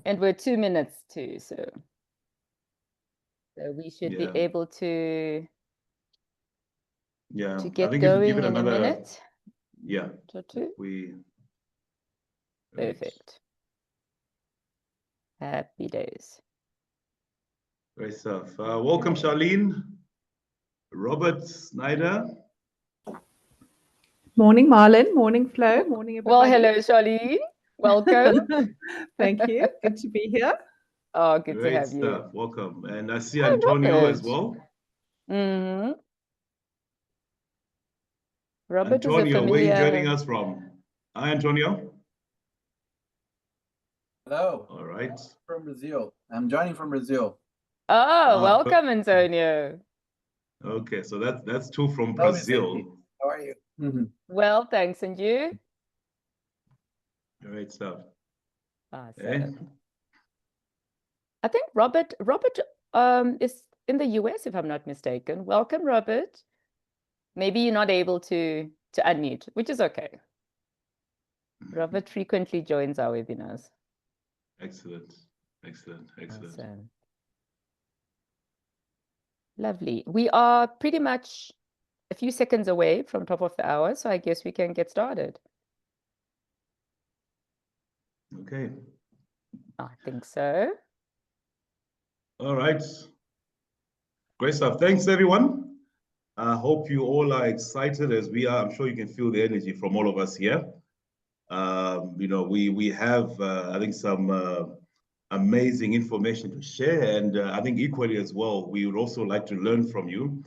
And we're 2 minutes too, so we should be able to get I think going give it in another, a minute. Yeah. Or two. Perfect. Happy days. Great stuff. Welcome, Charlene. Robert Snyder. Morning, Marlon. Morning, Flo. Morning, everybody. Well, hello, Charlene. Welcome. Thank you. Good to be here. Oh, good Great to have stuff. you. Welcome. And I see Antonio as well. Mm-hmm. Robert Antonio, is a familiar... where are you joining us from? Hi, Antonio. Hello. All right. From Brazil. I'm joining from Brazil. Oh, welcome, Antonio. Okay, so that's two from Brazil. How are you? Well, thanks. And you? Great stuff. Awesome. Okay. I think Robert is in the US, if I'm not mistaken. Welcome, Robert. Maybe you're not able to unmute, which is okay. Robert frequently joins our webinars. Excellent. Excellent. Excellent. Awesome. Lovely. We are pretty much a few seconds away from top of the hour, so I guess we can get started. Okay. I think so. All right. Great stuff. Thanks, everyone. I hope you all are excited as we are. I'm sure you can feel the energy from all of us here. You know, we have, I think, some amazing information to share. And I think equally as well, we would also like to learn from you.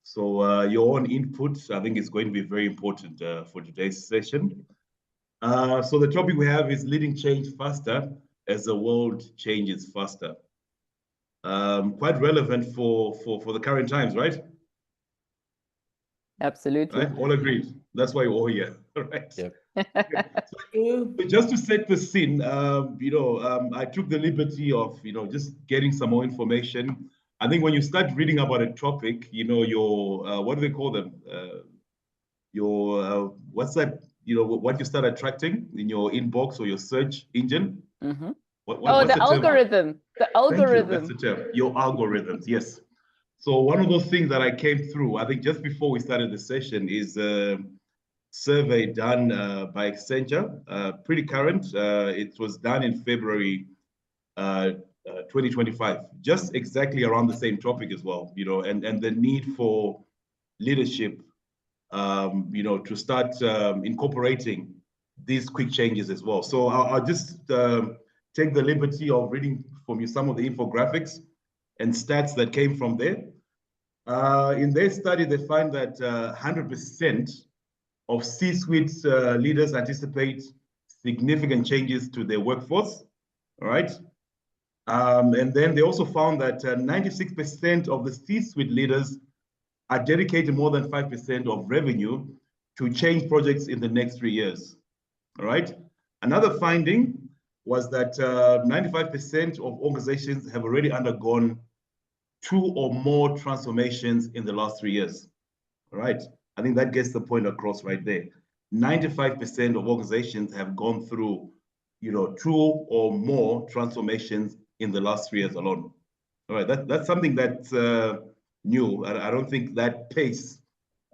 So your own input, I think, is going to be very important for today's session. So the topic we have is leading change faster as the world changes faster. Quite relevant for the current times, right? Absolutely. Right? All agreed. That's why we're all here, right? Yep. So just to set the scene, you know, I took the liberty of, you know, just getting some more information. I think when you start reading about a topic, you know, your what do they call them? Your what's that? You know, what you start attracting in your inbox or your search engine. Mm-hmm. What's the algorithm. The algorithm. Thank you. That's the term. Your algorithms. Yes. So one of those things that I came through, I think just before we started the session, is a survey done by Accenture, pretty current. It was done in February 2025, just exactly around the same topic as well, you know, and the need for leadership, you know, to start incorporating these quick changes as well. So I'll just take the liberty of reading from you some of the infographics and stats that came from there. In their study, they find that 100% of C-suite leaders anticipate significant changes to their workforce, all right? And then they also found that 96% of the C-suite leaders are dedicated more than 5% of revenue to change projects in the next 3 years, all right? Another finding was that 95% of organizations have already undergone 2 or more transformations in the last 3 years. All right. I think that gets the point across right there. 95% of organizations have gone through, you know, 2 or more transformations in the last 3 years alone. All right. That's something that's new. I don't think that pace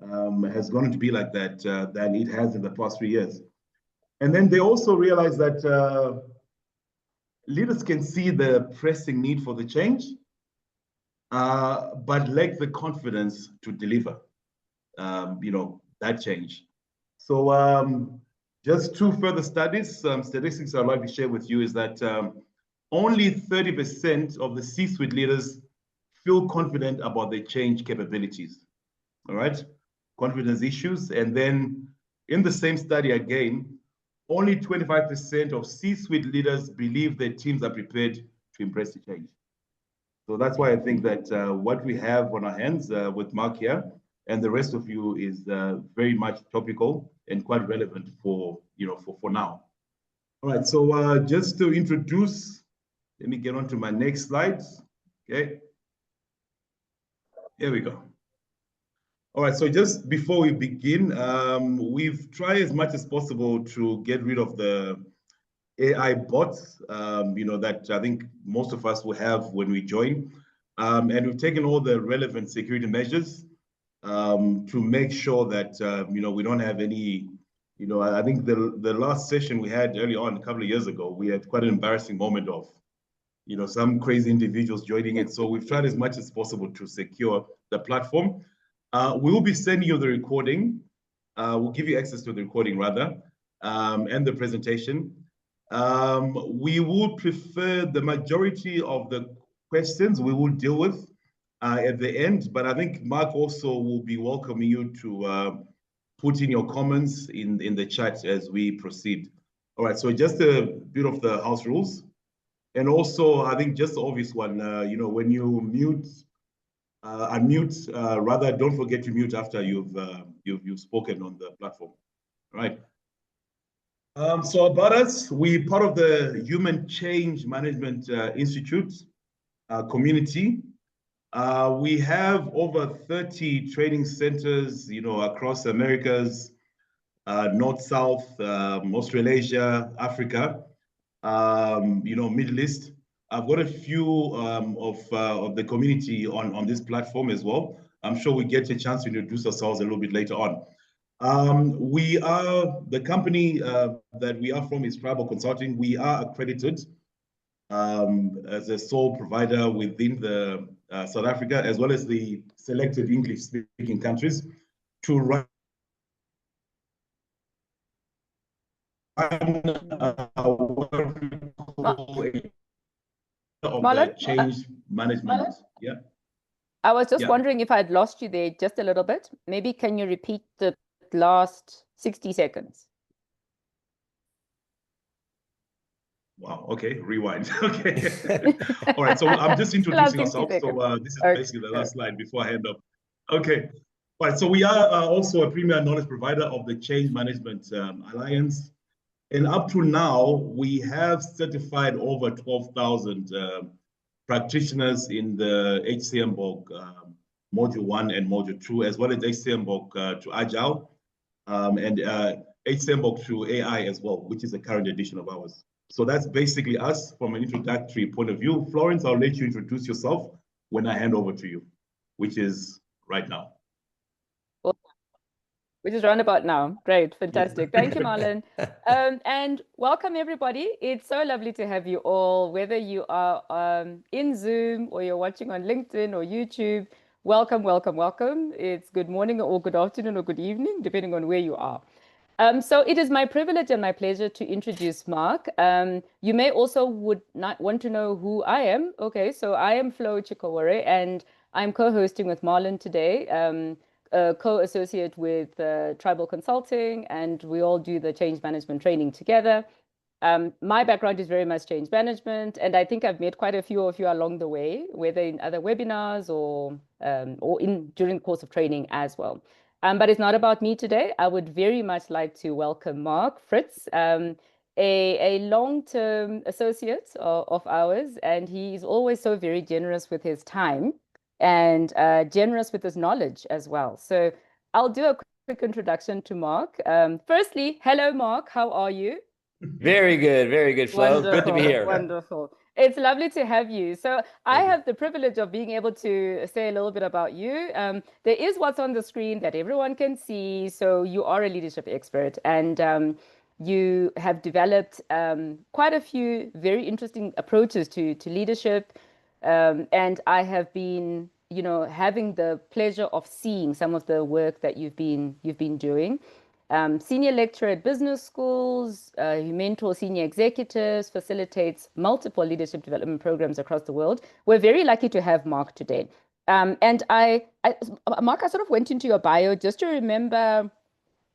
has gone to be like that than it has in the past 3 years. And then they also realized that leaders can see the pressing need for the change, but lack the confidence to deliver, you know, that change. So just 2 further studies, statistics I'd like to share with you is that only 30% of the C-suite leaders feel confident about their change capabilities, all right? Confidence issues. And then in the same study again, only 25% of C-suite leaders believe their teams are prepared to embrace the change. So that's why I think that what we have on our hands with Mark here and the rest of you is very much topical and quite relevant for, you know, for now. All right, so just to introduce, let me get on to my next slide. Okay, here we go. All right, so just before we begin, we've tried as much as possible to get rid of the AI bots, that I think most of us will have when we join. And we've taken all the relevant security measures to make sure that, we don't have any, I think the last session we had early on, a couple of years ago, we had quite an embarrassing moment of, some crazy individuals joining it. So we've tried as much as possible to secure the platform. We will be sending you the recording. We'll give you access to the recording rather, and the presentation. We would prefer the majority of the questions we will deal with at the end, but I think Mark also will be welcoming you to put in your comments in the chat as we proceed. All right, so just a bit of the house rules. And also, I think just the obvious one, when you unmute, rather don't forget to mute after you've spoken on the platform. All right. So about us, we're part of the Human Change Management Institute community. We have over 30 training centers, across Americas, North, South, Australasia, Africa, Middle East. I've got a few of the community on this platform as well. I'm sure we get a chance to introduce ourselves a little bit later on. We are, the company that we are from is Tribal Consulting. We are accredited as a sole provider within the South Africa, as well as the selected English-speaking countries, to run the change management. Yeah. I was just wondering if I'd lost you there just a little bit. Maybe can you repeat the last 60 seconds? Wow, okay, rewind. Okay. All right, so I'm just introducing ourselves. So this is basically the last slide before I hand up. Okay. All right, so we are also a premier knowledge provider of the Change Management Alliance. And up to now, we have certified over 12,000 practitioners in the HCMBOK Module 1 and Module 2, as well as HCMBOK to Agile, and HCMBOK to AI as well, which is a current edition of ours. So that's basically us from an introductory point of view. Florence, I'll let you introduce yourself when I hand over to you, which is right now. Which is round about now. Great, fantastic. Thank you, Marlon. And welcome, everybody. It's so lovely to have you all, whether you are in Zoom or you're watching on LinkedIn or YouTube. Welcome, welcome, welcome. It's good morning or good afternoon or good evening, depending on where you are. So it is my privilege and my pleasure to introduce Mark. You may also would not want to know who I am. Okay, so I am Flo Chikowore, and I'm co-hosting with Marlon today. Co-associate with Tribal Consulting, and we all do the change management training together. My background is very much change management, and I think I've met quite a few of you along the way, whether in other webinars or during the course of training as well. But it's not about me today. I would very much like to welcome Mark Fritz, a long-term associate of ours, and he's always so very generous with his time and generous with his knowledge as well. So I'll do a quick introduction to Mark. Firstly, hello, Mark. How are you? Very good, Flo. Good to be here. Wonderful. It's lovely to have you. So I have the privilege of being able to say a little bit about you. There is what's on the screen that everyone can see. So you are a leadership expert, and you have developed quite a few very interesting approaches to leadership. And I have been, having the pleasure of seeing some of the work that you've been doing. Senior lecturer at business schools, you mentor senior executives, facilitates multiple leadership development programs across the world. We're very lucky to have Mark today. And Mark, I sort of went into your bio just to remember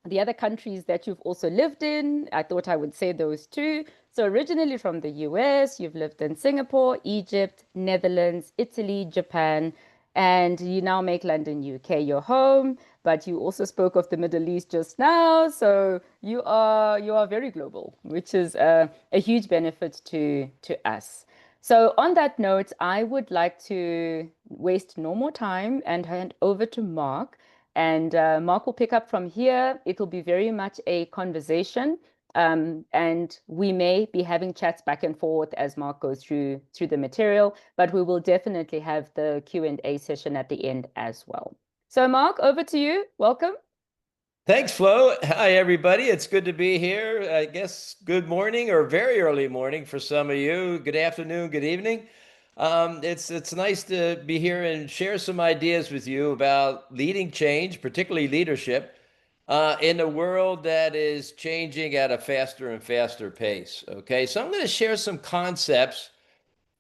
the other countries that you've also lived in. I thought I would say those two. So originally from the US, you've lived in Singapore, Egypt, Netherlands, Italy, Japan, and you now make London, UK your home, but you also spoke of the Middle East just now. So you are very global, which is a huge benefit to us. So on that note, I would like to waste no more time and hand over to Mark. And Mark will pick up from here. It will be very much a conversation. And we may be having chats back and forth as Mark goes through the material, but we will definitely have the Q&A session at the end as well. So Mark, over to you. Welcome. Thanks, Flo. Hi, everybody. It's good to be here. I guess good morning or very early morning for some of you. Good afternoon, good evening. It's nice to be here and share some ideas with you about leading change, particularly leadership, in a world that is changing at a faster and faster pace. Okay, so I'm going to share some concepts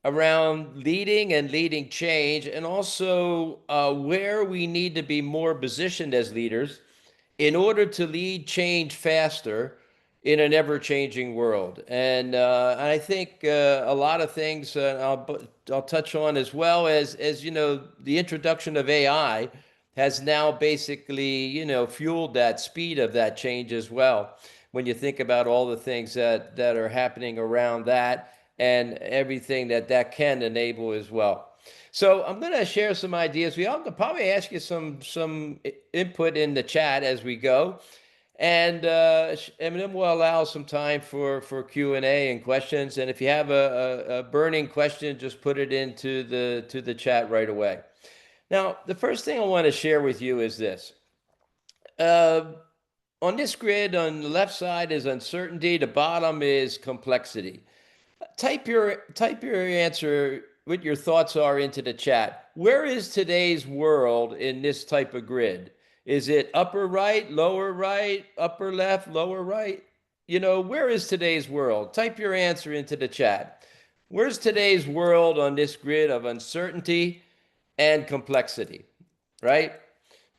around leading and leading change, and also where we need to be more positioned as leaders in order to lead change faster in an ever-changing world. And I think a lot of things I'll touch on, as well as you know, the introduction of AI has now basically, you know, fueled that speed of that change as well. When you think about all the things that are happening around that and everything that can enable as well. So I'm going to share some ideas. I'll probably ask you some input in the chat as we go, and then we'll allow some time for Q&A and questions. And if you have a burning question, just put it into the chat right away. Now, the first thing I want to share with you is this. On this grid, on the left side is uncertainty. The bottom is complexity. Type your answer, what your thoughts are, into the chat. Where is today's world in this type of grid? Is it upper right, lower right, upper left, lower right? You know, where is today's world? Type your answer into the chat. Where's today's world on this grid of uncertainty and complexity, right?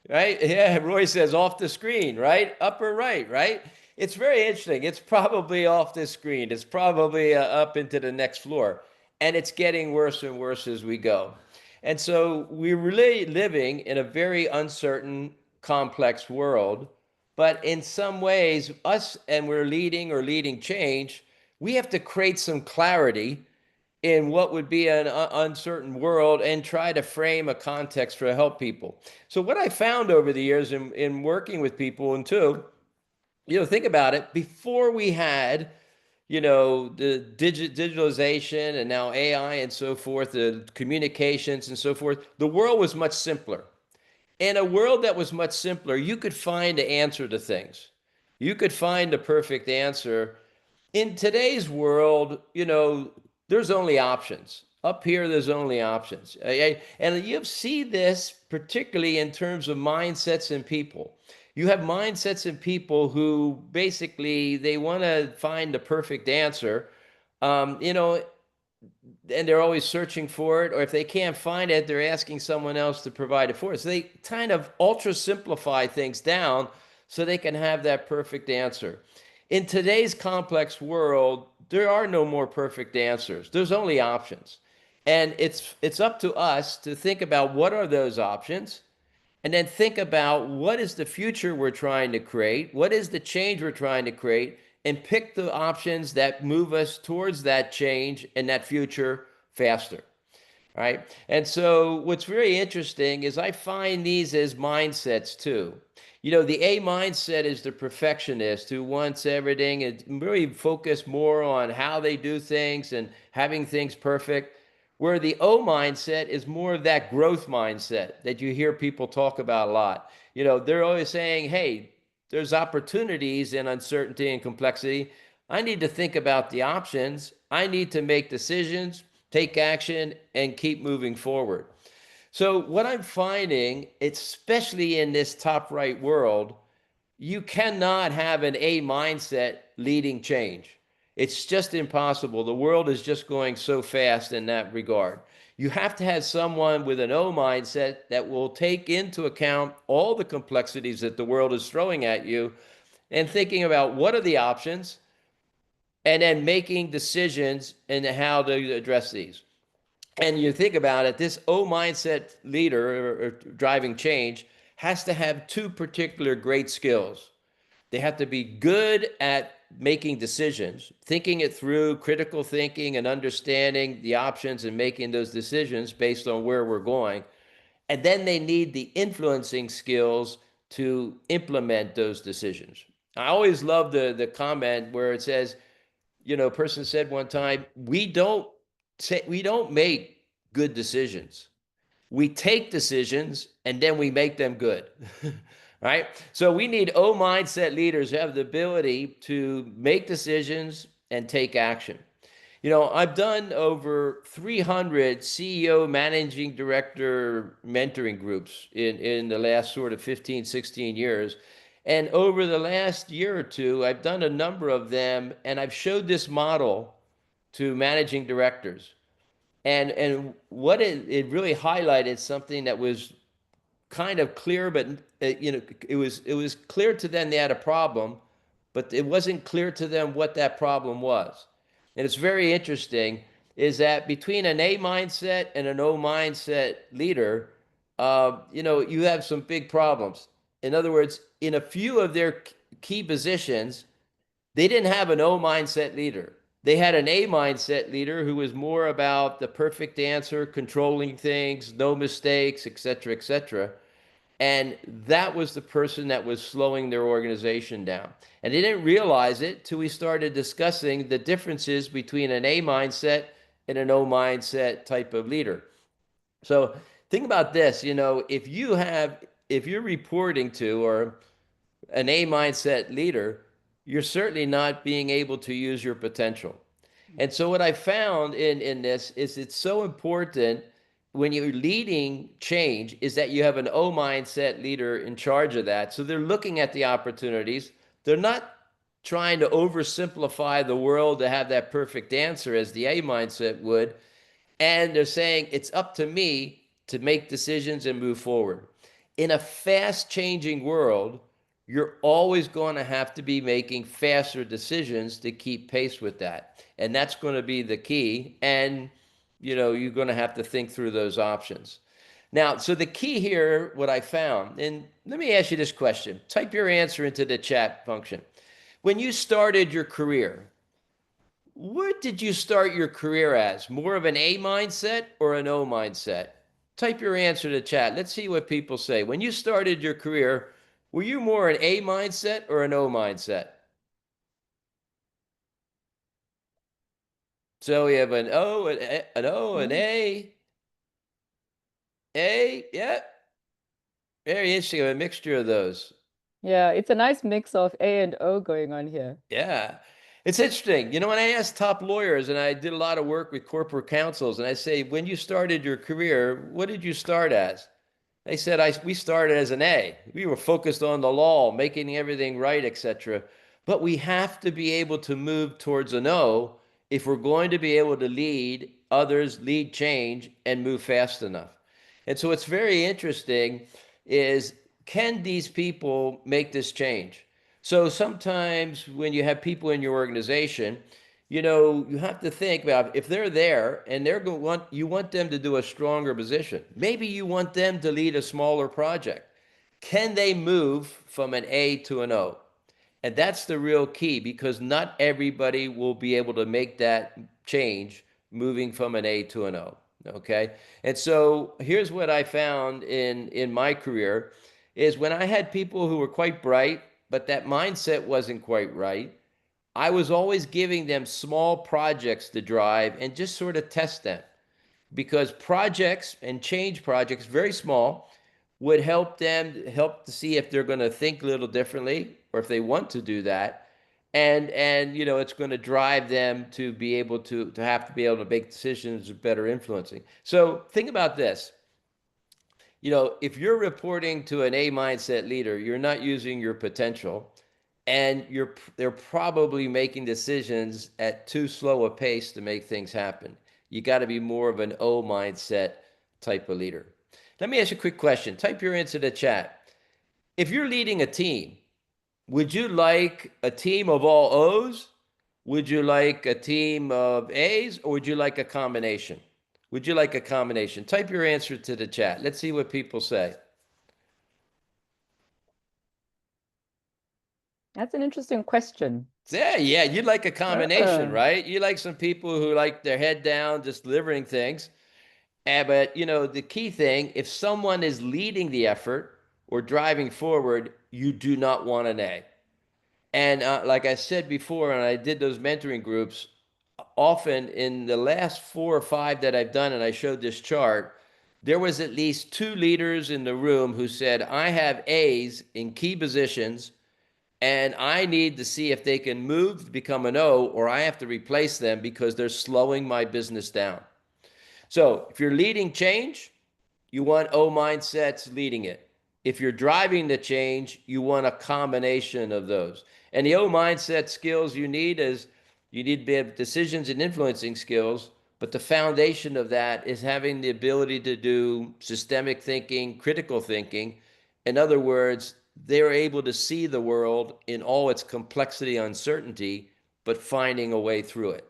Right? Yeah, Roy says off the screen, right? Upper right, right? It's very interesting. It's probably off the screen. It's probably up into the next floor. And it's getting worse and worse as we go. And so we're really living in a very uncertain, complex world. But in some ways, we're leading change, we have to create some clarity in what would be an uncertain world and try to frame a context to help people. So what I found over the years in working with people, and too, you know, think about it, before we had, you know, the digitalization and now AI and so forth, the communications and so forth, the world was much simpler. In a world that was much simpler, you could find the answer to things. You could find the perfect answer. In today's world, you know, there's only options. Up here, there's only options. And you see this particularly in terms of mindsets in people. You have mindsets in people who basically, they want to find the perfect answer, you know, and they're always searching for it. Or if they can't find it, they're asking someone else to provide it for us. So they kind of ultra simplify things down so they can have that perfect answer. In today's complex world, there are no more perfect answers. There's only options. And it's up to us to think about what are those options, and then think about what is the future we're trying to create, what is the change we're trying to create, and pick the options that move us towards that change and that future faster. Right? And so what's very interesting is I find these as mindsets too. You know, the A mindset is the perfectionist who wants everything and really focus more on how they do things and having things perfect, where the O mindset is more of that growth mindset that you hear people talk about a lot. You know, they're always saying, hey, there's opportunities in uncertainty and complexity. I need to think about the options. I need to make decisions, take action, and keep moving forward. So what I'm finding, especially in this top right world, you cannot have an A mindset leading change. It's just impossible. The world is just going so fast in that regard. You have to have someone with an O mindset that will take into account all the complexities that the world is throwing at you and thinking about what are the options, and then making decisions in how to address these. And you think about it, this O mindset leader or driving change has to have two particular great skills. They have to be good at making decisions, thinking it through, critical thinking and understanding the options and making those decisions based on where we're going. And then they need the influencing skills to implement those decisions. I always love the comment where it says, you know, a person said one time, we don't make good decisions. We take decisions and then we make them good. Right? So we need O mindset leaders who have the ability to make decisions and take action. You know, I've done over 300 CEO managing director mentoring groups in the last sort of 15, 16 years. And over the last year or two, I've done a number of them, and I've showed this model to managing directors. And what it really highlighted something that was kind of clear, but you know, it was clear to them they had a problem, but it wasn't clear to them what that problem was. And it's very interesting is that between an A mindset and an O mindset leader, you know, you have some big problems. In other words, in a few of their key positions, they didn't have an O mindset leader. They had an A mindset leader who was more about the perfect answer, controlling things, no mistakes, et cetera, et cetera. And that was the person that was slowing their organization down. And they didn't realize it till we started discussing the differences between an A mindset and an O mindset type of leader. So think about this, you know, if you're reporting to or an A mindset leader, you're certainly not being able to use your potential. And so what I found in this is it's so important when you're leading change is that you have an O mindset leader in charge of that. So they're looking at the opportunities. They're not trying to oversimplify the world to have that perfect answer as the A mindset would. And they're saying it's up to me to make decisions and move forward. In a fast changing world, you're always going to have to be making faster decisions to keep pace with that. And that's going to be the key. And, you know, you're going to have to think through those options. Now, so the key here, what I found, and let me ask you this question. Type your answer into the chat function. When you started your career, what did you start your career as? More of an A mindset or an O mindset? Type your answer to chat. Let's see what people say. When you started your career, were you more an A mindset or an O mindset? So we have an O, an O, an A. A, yeah. Very interesting. A mixture of those. Yeah, it's a nice mix of A and O going on here. Yeah. It's interesting. You know, when I ask top lawyers, and I did a lot of work with corporate counsels, and I say, when you started your career, what did you start as? They said we started as an A. We were focused on the law, making everything right, etc. But we have to be able to move towards an O if we're going to be able to lead others, lead change, and move fast enough. And so what's very interesting is, can these people make this change? So sometimes when you have people in your organization, you know, you have to think about if they're there and you want them to do a stronger position. Maybe you want them to lead a smaller project. Can they move from an A to an O? And that's the real key, because not everybody will be able to make that change moving from an A to an O. Okay. And so here's what I found in my career is when I had people who were quite bright, but that mindset wasn't quite right, I was always giving them small projects to drive and just sort of test them, because projects and change projects, very small, would help to see if they're going to think a little differently or if they want to do that. And you know, it's going to drive them to be able to have to be able to make decisions better influencing. So think about this. You know, if you're reporting to an A mindset leader, you're not using your potential, and they're probably making decisions at too slow a pace to make things happen. You got to be more of an O mindset type of leader. Let me ask you a quick question. Type your answer to the chat. If you're leading a team, would you like a team of all O's? Would you like a team of A's, or would you like a combination? Would you like a combination? Type your answer to the chat. Let's see what people say. That's an interesting question. Yeah, you'd like a combination, right? You like some people who like their head down, just delivering things. But, you know, the key thing, if someone is leading the effort or driving forward, you do not want an A. And like I said before, and I did those mentoring groups, often in the last 4 or 5 that I've done, and I showed this chart, there was at least 2 leaders in the room who said, I have A's in key positions, and I need to see if they can move to become an O, or I have to replace them because they're slowing my business down. So if you're leading change, you want O mindsets leading it. If you're driving the change, you want a combination of those. And the O mindset skills you need is you need to be have decisions and influencing skills, but the foundation of that is having the ability to do systemic thinking, critical thinking. In other words, they're able to see the world in all its complexity, uncertainty, but finding a way through it.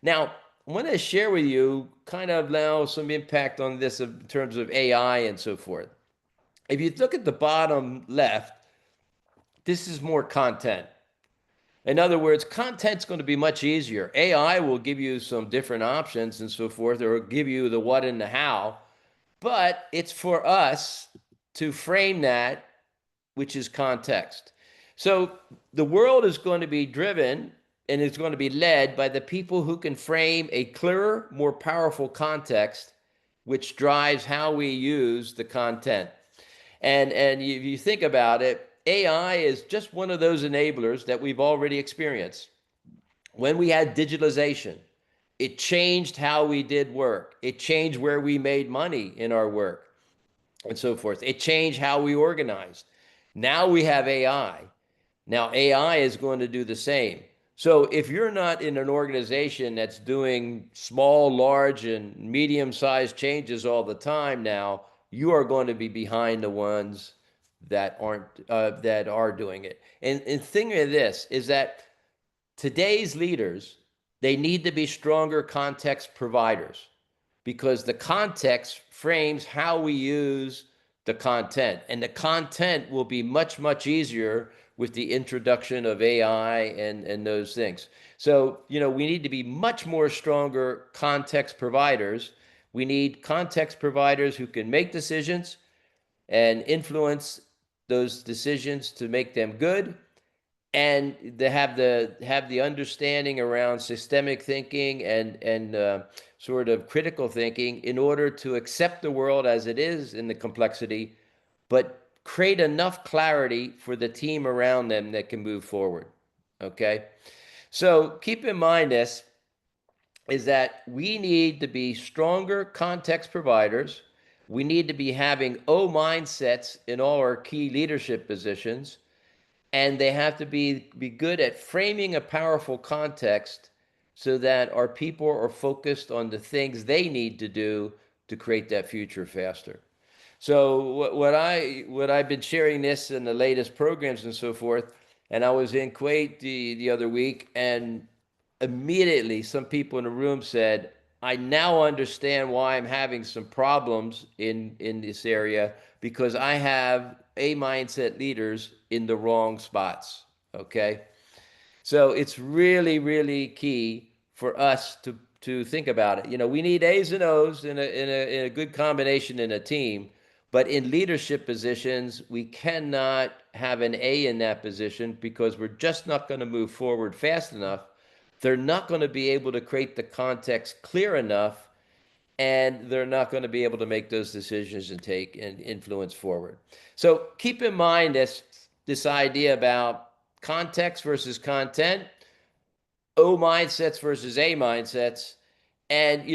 Now, I want to share with you kind of now some impact on this in terms of AI and so forth. If you look at the bottom left, this is more content. In other words, content's going to be much easier. AI will give you some different options and so forth, or give you the what and the how, but it's for us to frame that, which is context. So the world is going to be driven and it's going to be led by the people who can frame a clearer, more powerful context, which drives how we use the content. And if you think about it, AI is just one of those enablers that we've already experienced. When we had digitalization, it changed how we did work. It changed where we made money in our work and so forth. It changed how we organized. Now we have AI. Now AI is going to do the same. So if you're not in an organization that's doing small, large, and medium-sized changes all the time now, you are going to be behind the ones that aren't that are doing it. And thing of this is that today's leaders, they need to be stronger context providers because the context frames how we use the content, and the content will be much, much easier with the introduction of AI and those things. So, we need to be much more stronger context providers. We need context providers who can make decisions and influence those decisions to make them good, and they have the understanding around systemic thinking and sort of critical thinking in order to accept the world as it is in the complexity, but create enough clarity for the team around them that can move forward. Okay, so keep in mind this is that we need to be stronger context providers. We need to be having O mindsets in all our key leadership positions. And they have to be good at framing a powerful context so that our people are focused on the things they need to do to create that future faster. So what I've been sharing this in the latest programs and so forth, and I was in Kuwait the other week, and immediately some people in the room said, I now understand why I'm having some problems in this area, because I have A mindset leaders in the wrong spots. Okay. So it's really, really key for us to think about it. We need A's and O's in a good combination in a team, but in leadership positions, we cannot have an A in that position because we're just not going to move forward fast enough. They're not going to be able to create the context clear enough, and they're not going to be able to make those decisions and take and influence forward. So keep in mind this idea about context versus content, O mindsets versus A mindsets. And,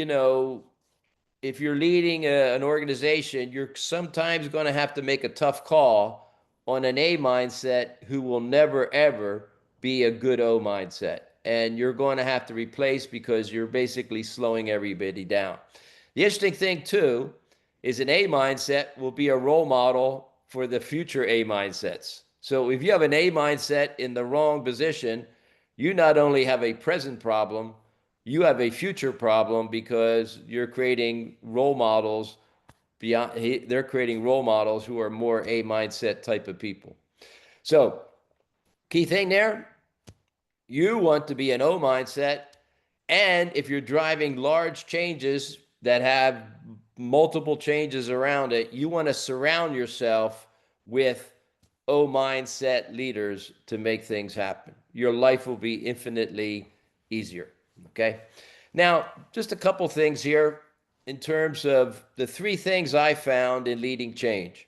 if you're leading an organization, you're sometimes going to have to make a tough call on an A mindset who will never, ever be a good O mindset. And you're going to have to replace because you're basically slowing everybody down. The interesting thing, too, is an A mindset will be a role model for the future A mindsets. So if you have an A mindset in the wrong position, you not only have a present problem, you have a future problem because you're creating role models they're creating role models who are more A mindset type of people. So key thing there, you want to be an O mindset. And if you're driving large changes that have multiple changes around it, you want to surround yourself with O mindset leaders to make things happen. Your life will be infinitely easier. Okay. Now, just a couple things here in terms of the 3 things I found in leading change.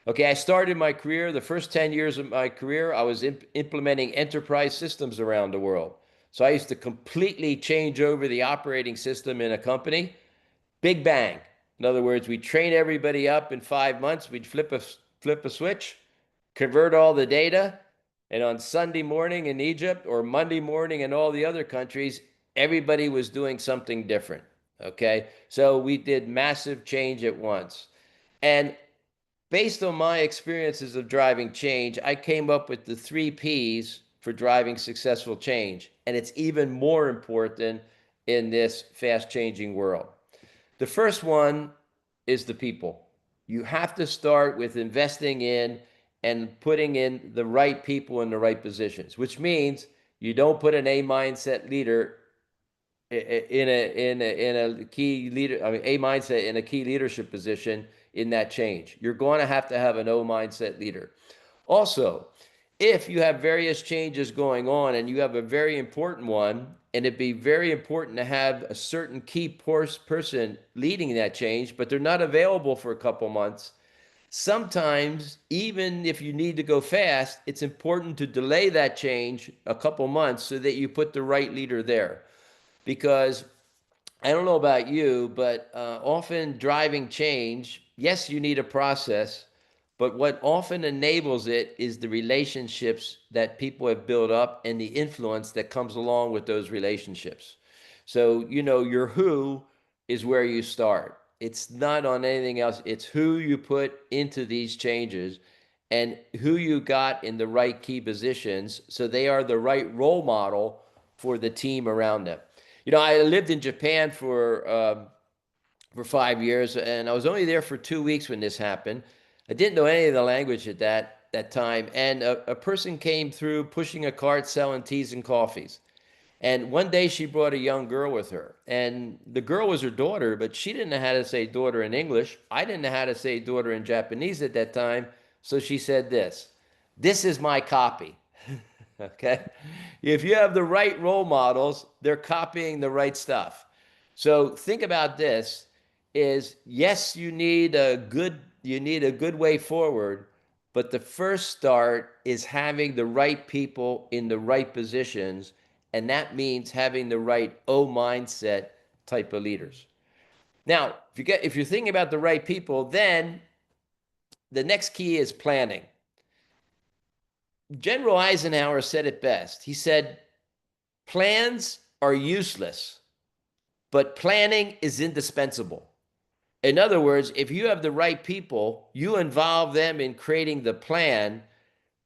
Okay, I started my career, the first 10 years of my career, I was implementing enterprise systems around the world. So I used to completely change over the operating system in a company. Big bang. In other words, we'd train everybody up in 5 months, we'd flip a switch, convert all the data, and on Sunday morning in Egypt or Monday morning in all the other countries, everybody was doing something different. Okay, so we did massive change at once. And based on my experiences of driving change, I came up with the 3 Ps for driving successful change. And it's even more important in this fast changing world. The first one is the people. You have to start with investing in and putting in the right people in the right positions, which means you don't put an A mindset leader in a key leader, I mean, A mindset in a key leadership position in that change. You're going to have an O mindset leader. Also, if you have various changes going on and you have a very important one, and it'd be very important to have a certain key person leading that change, but they're not available for a couple months, sometimes, even if you need to go fast, it's important to delay that change a couple months so that you put the right leader there. Because I don't know about you, but often driving change, yes, you need a process, but what often enables it is the relationships that people have built up and the influence that comes along with those relationships. So, your who is where you start. It's not on anything else. It's who you put into these changes and who you got in the right key positions so they are the right role model for the team around them. I lived in Japan for 5 years, and I was only there for 2 weeks when this happened. I didn't know any of the language at that time, and a person came through pushing a cart selling teas and coffees. And one day she brought a young girl with her, and the girl was her daughter, but she didn't know how to say daughter in English. I didn't know how to say daughter in Japanese at that time, so she said this is my copy. Okay. If you have the right role models, they're copying the right stuff. So think about this is yes, you need a good way forward, but the first start is having the right people in the right positions. And that means having the right O mindset type of leaders. Now, if you're thinking about the right people, then the next key is planning. General Eisenhower said it best. He said, plans are useless, but planning is indispensable. In other words, if you have the right people, you involve them in creating the plan,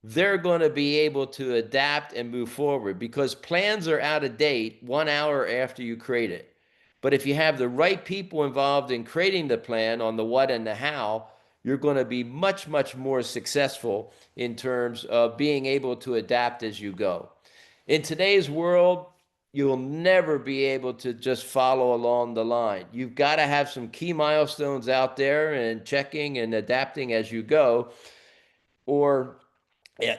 they're going to be able to adapt and move forward because plans are out of date 1 hour after you create it. But if you have the right people involved in creating the plan on the what and the how, you're going to be much, much more successful in terms of being able to adapt as you go. In today's world, you'll never be able to just follow along the line. You've got to have some key milestones out there and checking and adapting as you go, or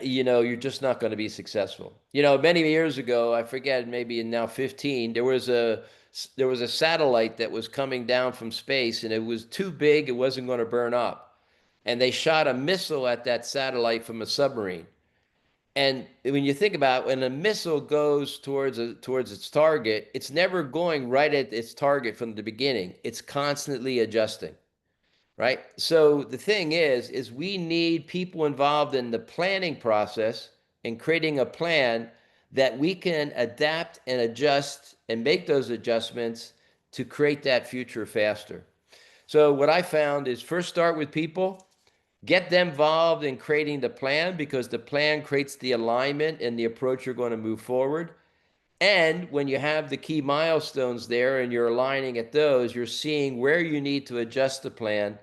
you're just not going to be successful. Many years ago, I forget, maybe in now 15, there was a satellite that was coming down from space, and it was too big, it wasn't going to burn up. And they shot a missile at that satellite from a submarine. And when you think about it, when a missile goes towards its target, it's never going right at its target from the beginning. It's constantly adjusting, right? So the thing is we need people involved in the planning process and creating a plan that we can adapt and adjust and make those adjustments to create that future faster. So what I found is first start with people. Get them involved in creating the plan because the plan creates the alignment and the approach you're going to move forward. And when you have the key milestones there and you're aligning at those, you're seeing where you need to adjust the plan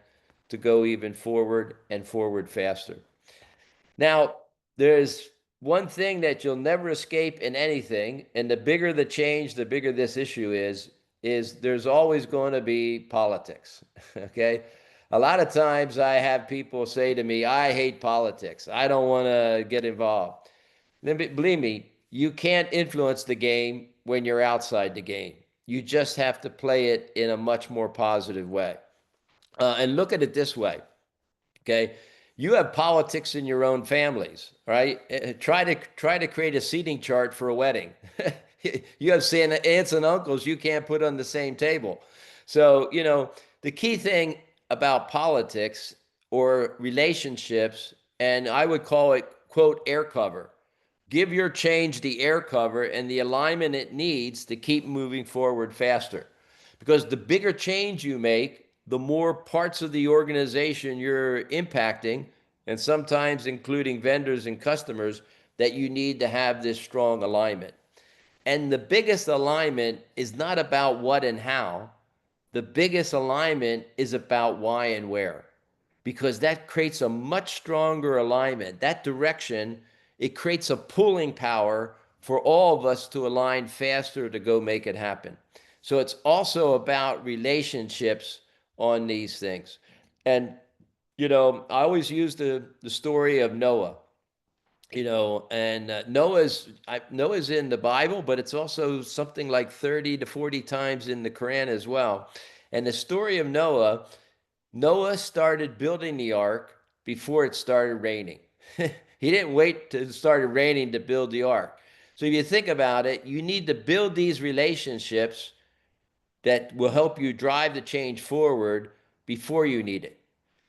to go even forward and forward faster. Now, there's one thing that you'll never escape in anything, and the bigger the change, the bigger this issue is there's always going to be politics, okay? A lot of times I have people say to me, I hate politics. I don't want to get involved. Then believe me, you can't influence the game when you're outside the game. You just have to play it in a much more positive way. And look at it this way, okay? You have politics in your own families, right? Try to create a seating chart for a wedding. You have aunts and uncles you can't put on the same table. So, the key thing about politics or relationships, and I would call it, quote, air cover. Give your change the air cover and the alignment it needs to keep moving forward faster. Because the bigger change you make, the more parts of the organization you're impacting, and sometimes including vendors and customers, that you need to have this strong alignment. And the biggest alignment is not about what and how. The biggest alignment is about why and where, because that creates a much stronger alignment. That direction, it creates a pulling power for all of us to align faster to go make it happen. So it's also about relationships on these things. And, I always use the story of Noah. And Noah's in the Bible, but it's also something like 30 to 40 times in the Quran as well. And the story of Noah started building the ark before it started raining. He didn't wait till it started raining to build the ark. So if you think about it, you need to build these relationships that will help you drive the change forward before you need it.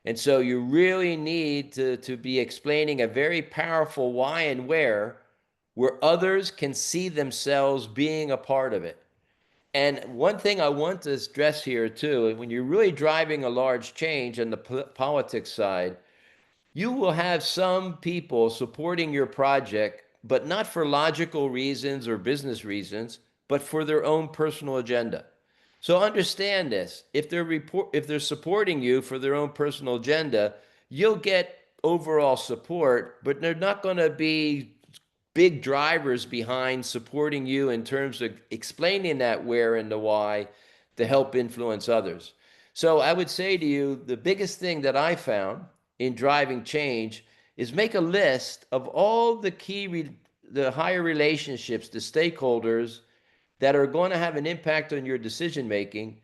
And so you really need to be explaining a very powerful why and where others can see themselves being a part of it. And one thing I want to stress here too, when you're really driving a large change on the politics side, you will have some people supporting your project, but not for logical reasons or business reasons, but for their own personal agenda. So understand this. If they're supporting you for their own personal agenda, you'll get overall support, but they're not going to be big drivers behind supporting you in terms of explaining that where and the why to help influence others. So I would say to you, the biggest thing that I found in driving change is make a list of all the the higher relationships, the stakeholders that are going to have an impact on your decision making.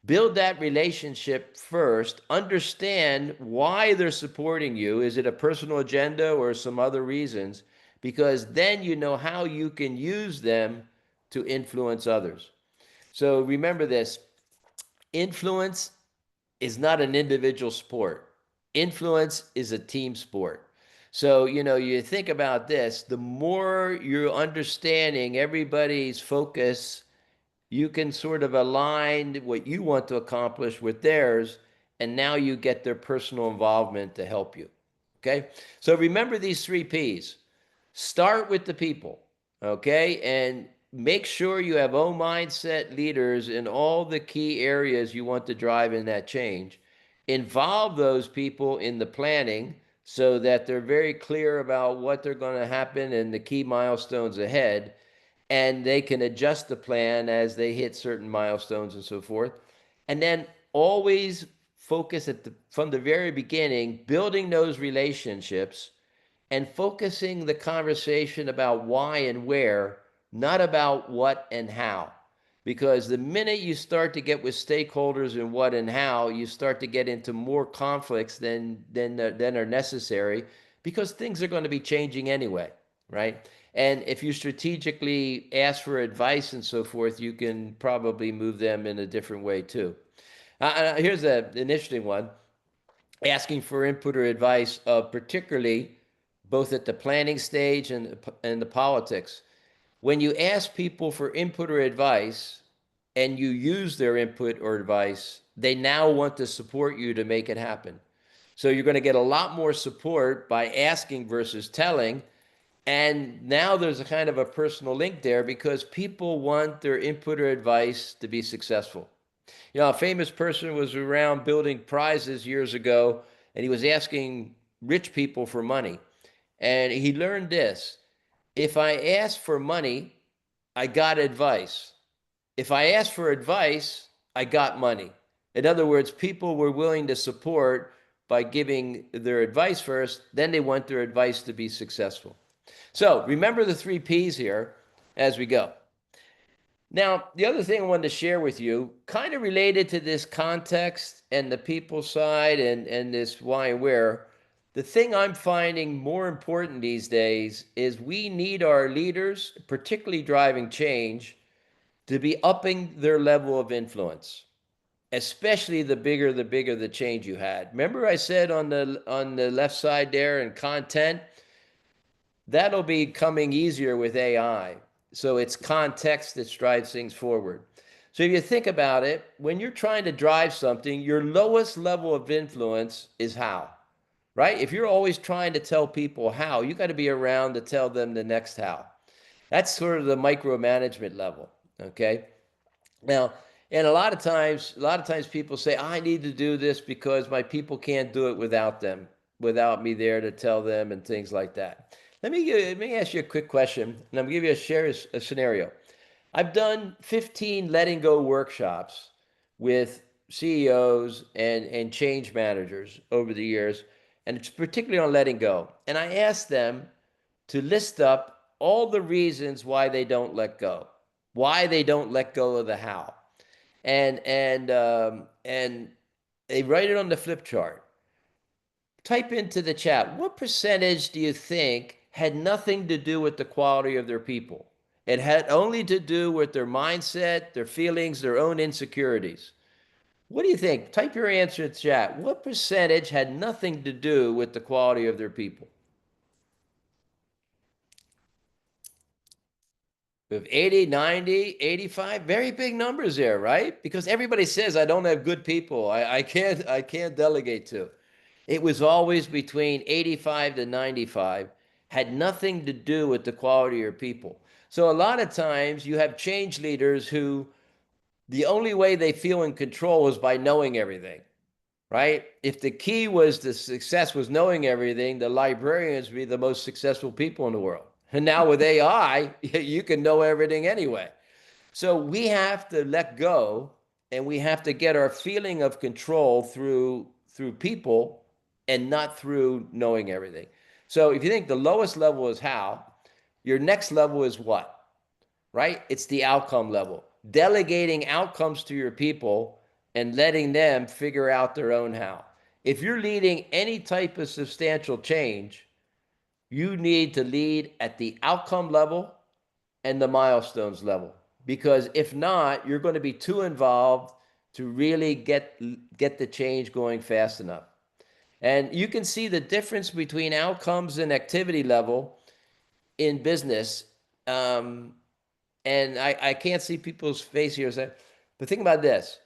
Build that relationship first. Understand why they're supporting you. Is it a personal agenda or some other reasons? Because then you know how you can use them to influence others. So remember this, influence is not an individual sport. Influence is a team sport. So, you think about this, the more you're understanding everybody's focus, you can sort of align what you want to accomplish with theirs, and now you get their personal involvement to help you. Okay? So remember these 3 Ps. Start with the people, okay? And make sure you have O mindset leaders in all the key areas you want to drive in that change. Involve those people in the planning so that they're very clear about what they're going to happen and the key milestones ahead, and they can adjust the plan as they hit certain milestones and so forth. And then always focus from the very beginning, building those relationships and focusing the conversation about why and where, not about what and how. Because the minute you start to get with stakeholders and what and how, you start to get into more conflicts than are necessary, because things are going to be changing anyway, right? And if you strategically ask for advice and so forth, you can probably move them in a different way too. Here's an interesting one. Asking for input or advice, particularly both at the planning stage and the politics. When you ask people for input or advice and you use their input or advice, they now want to support you to make it happen. So you're going to get a lot more support by asking versus telling. And now there's a kind of a personal link there because people want their input or advice to be successful. A famous person was around building prizes years ago, and he was asking rich people for money. And he learned this: if I ask for money, I got advice. If I ask for advice, I got money. In other words, people were willing to support by giving their advice first, then they want their advice to be successful. So remember the 3 Ps here as we go. Now, the other thing I wanted to share with you, kind of related to this context and the people side and this why and where, the thing I'm finding more important these days is we need our leaders, particularly driving change, to be upping their level of influence, especially the bigger the change you had. Remember I said on the left side there in content, that'll be coming easier with AI. So it's context that drives things forward. So if you think about it, when you're trying to drive something, your lowest level of influence is how, right? If you're always trying to tell people how, you got to be around to tell them the next how. That's sort of the micromanagement level, okay? Now, and a lot of times people say, I need to do this because my people can't do it without me there to tell them and things like that. Let me ask you a quick question, and I'm going to give you a scenario. I've done 15 letting go workshops with CEOs and change managers over the years, and it's particularly on letting go. And I asked them to list up all the reasons why they don't let go, why they don't let go of the how. And they write it on the flip chart. Type into the chat, what percentage do you think had nothing to do with the quality of their people? It had only to do with their mindset, their feelings, their own insecurities. What do you think? Type your answer in the chat. What percentage had nothing to do with the quality of their people? With 80, 90, 85, very big numbers there, right? Because everybody says, I don't have good people. I can't delegate to. It was always between 85 to 95, had nothing to do with the quality of your people. So a lot of times you have change leaders who the only way they feel in control is by knowing everything, right? If the key was to success was knowing everything, the librarians would be the most successful people in the world. And now with AI, you can know everything anyway. So we have to let go, and we have to get our feeling of control through people and not through knowing everything. So if you think the lowest level is how, your next level is what, right? It's the outcome level. Delegating outcomes to your people and letting them figure out their own how. If you're leading any type of substantial change, you need to lead at the outcome level and the milestones level. Because if not, you're going to be too involved to really get the change going fast enough. And you can see the difference between outcomes and activity level in business. And I can't see people's face here, but think about this.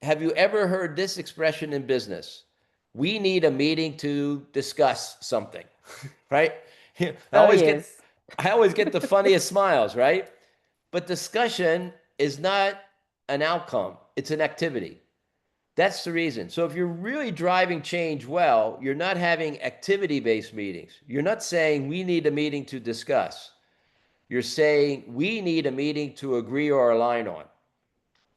Have you ever heard this expression in business? We need a meeting to discuss something, right? I always get the funniest smiles, right? But discussion is not an outcome, it's an activity. That's the reason. So if you're really driving change well, you're not having activity-based meetings. You're not saying we need a meeting to discuss. You're saying we need a meeting to agree or align on.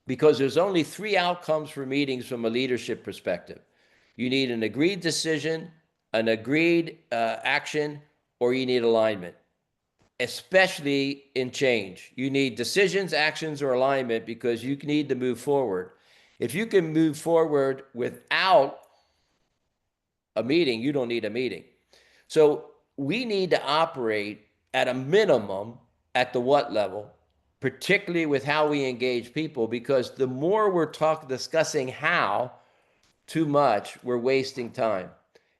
Because there's only 3 outcomes for meetings from a leadership perspective. You need an agreed decision, an agreed action, or you need alignment. Especially in change. You need decisions, actions, or alignment because you need to move forward. If you can move forward without a meeting, you don't need a meeting. So we need to operate at a minimum at the what level, particularly with how we engage people, because the more we're discussing how too much, we're wasting time.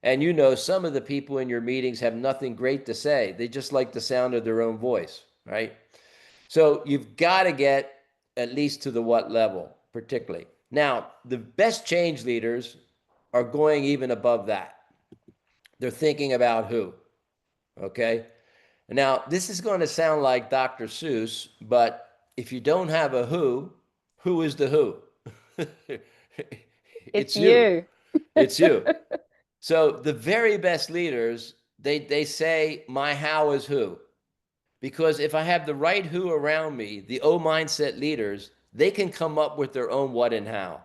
And you know, some of the people in your meetings have nothing great to say. They just like the sound of their own voice, right? So you've got to get at least to the what level, particularly. Now, the best change leaders are going even above that. They're thinking about who, okay? Now, this is going to sound like Dr. Seuss, but if you don't have a who is the who? It's you. It's you. So the very best leaders, they say, my how is who. Because if I have the right who around me, the O mindset leaders, they can come up with their own what and how,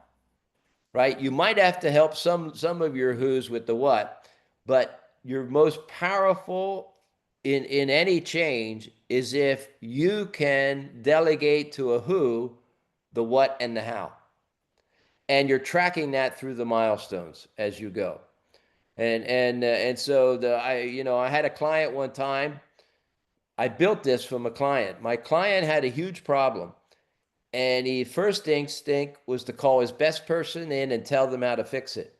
right? You might have to help some of your who's with the what, but your most powerful in any change is if you can delegate to a who the what and the how. And you're tracking that through the milestones as you go. And so I had a client one time. I built this from a client. My client had a huge problem, and he first instinct was to call his best person in and tell them how to fix it.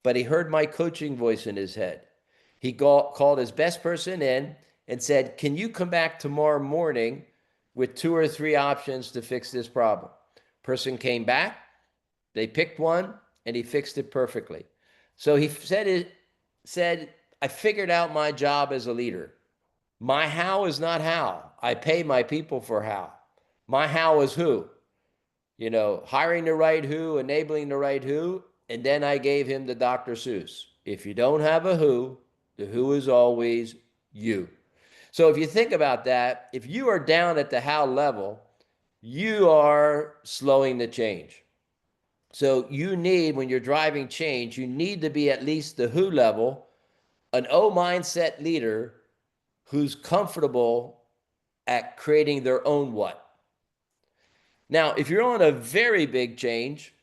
But he heard my coaching voice in his head. He called his best person in and said, "Can you come back tomorrow morning with 2 or 3 options to fix this problem?" Person came back, they picked one, and he fixed it perfectly. So he said, "I figured out my job as a leader. My how is not how. I pay my people for how. My how is who. Hiring the right who, enabling the right who, and then I gave him the Dr. Seuss. If you don't have a who, the who is always you." So if you think about that, if you are down at the how level, you are slowing the change. So you need, when you're driving change, you need to be at least the who level, an O mindset leader who's comfortable at creating their own what. Now, if you're on a very big change,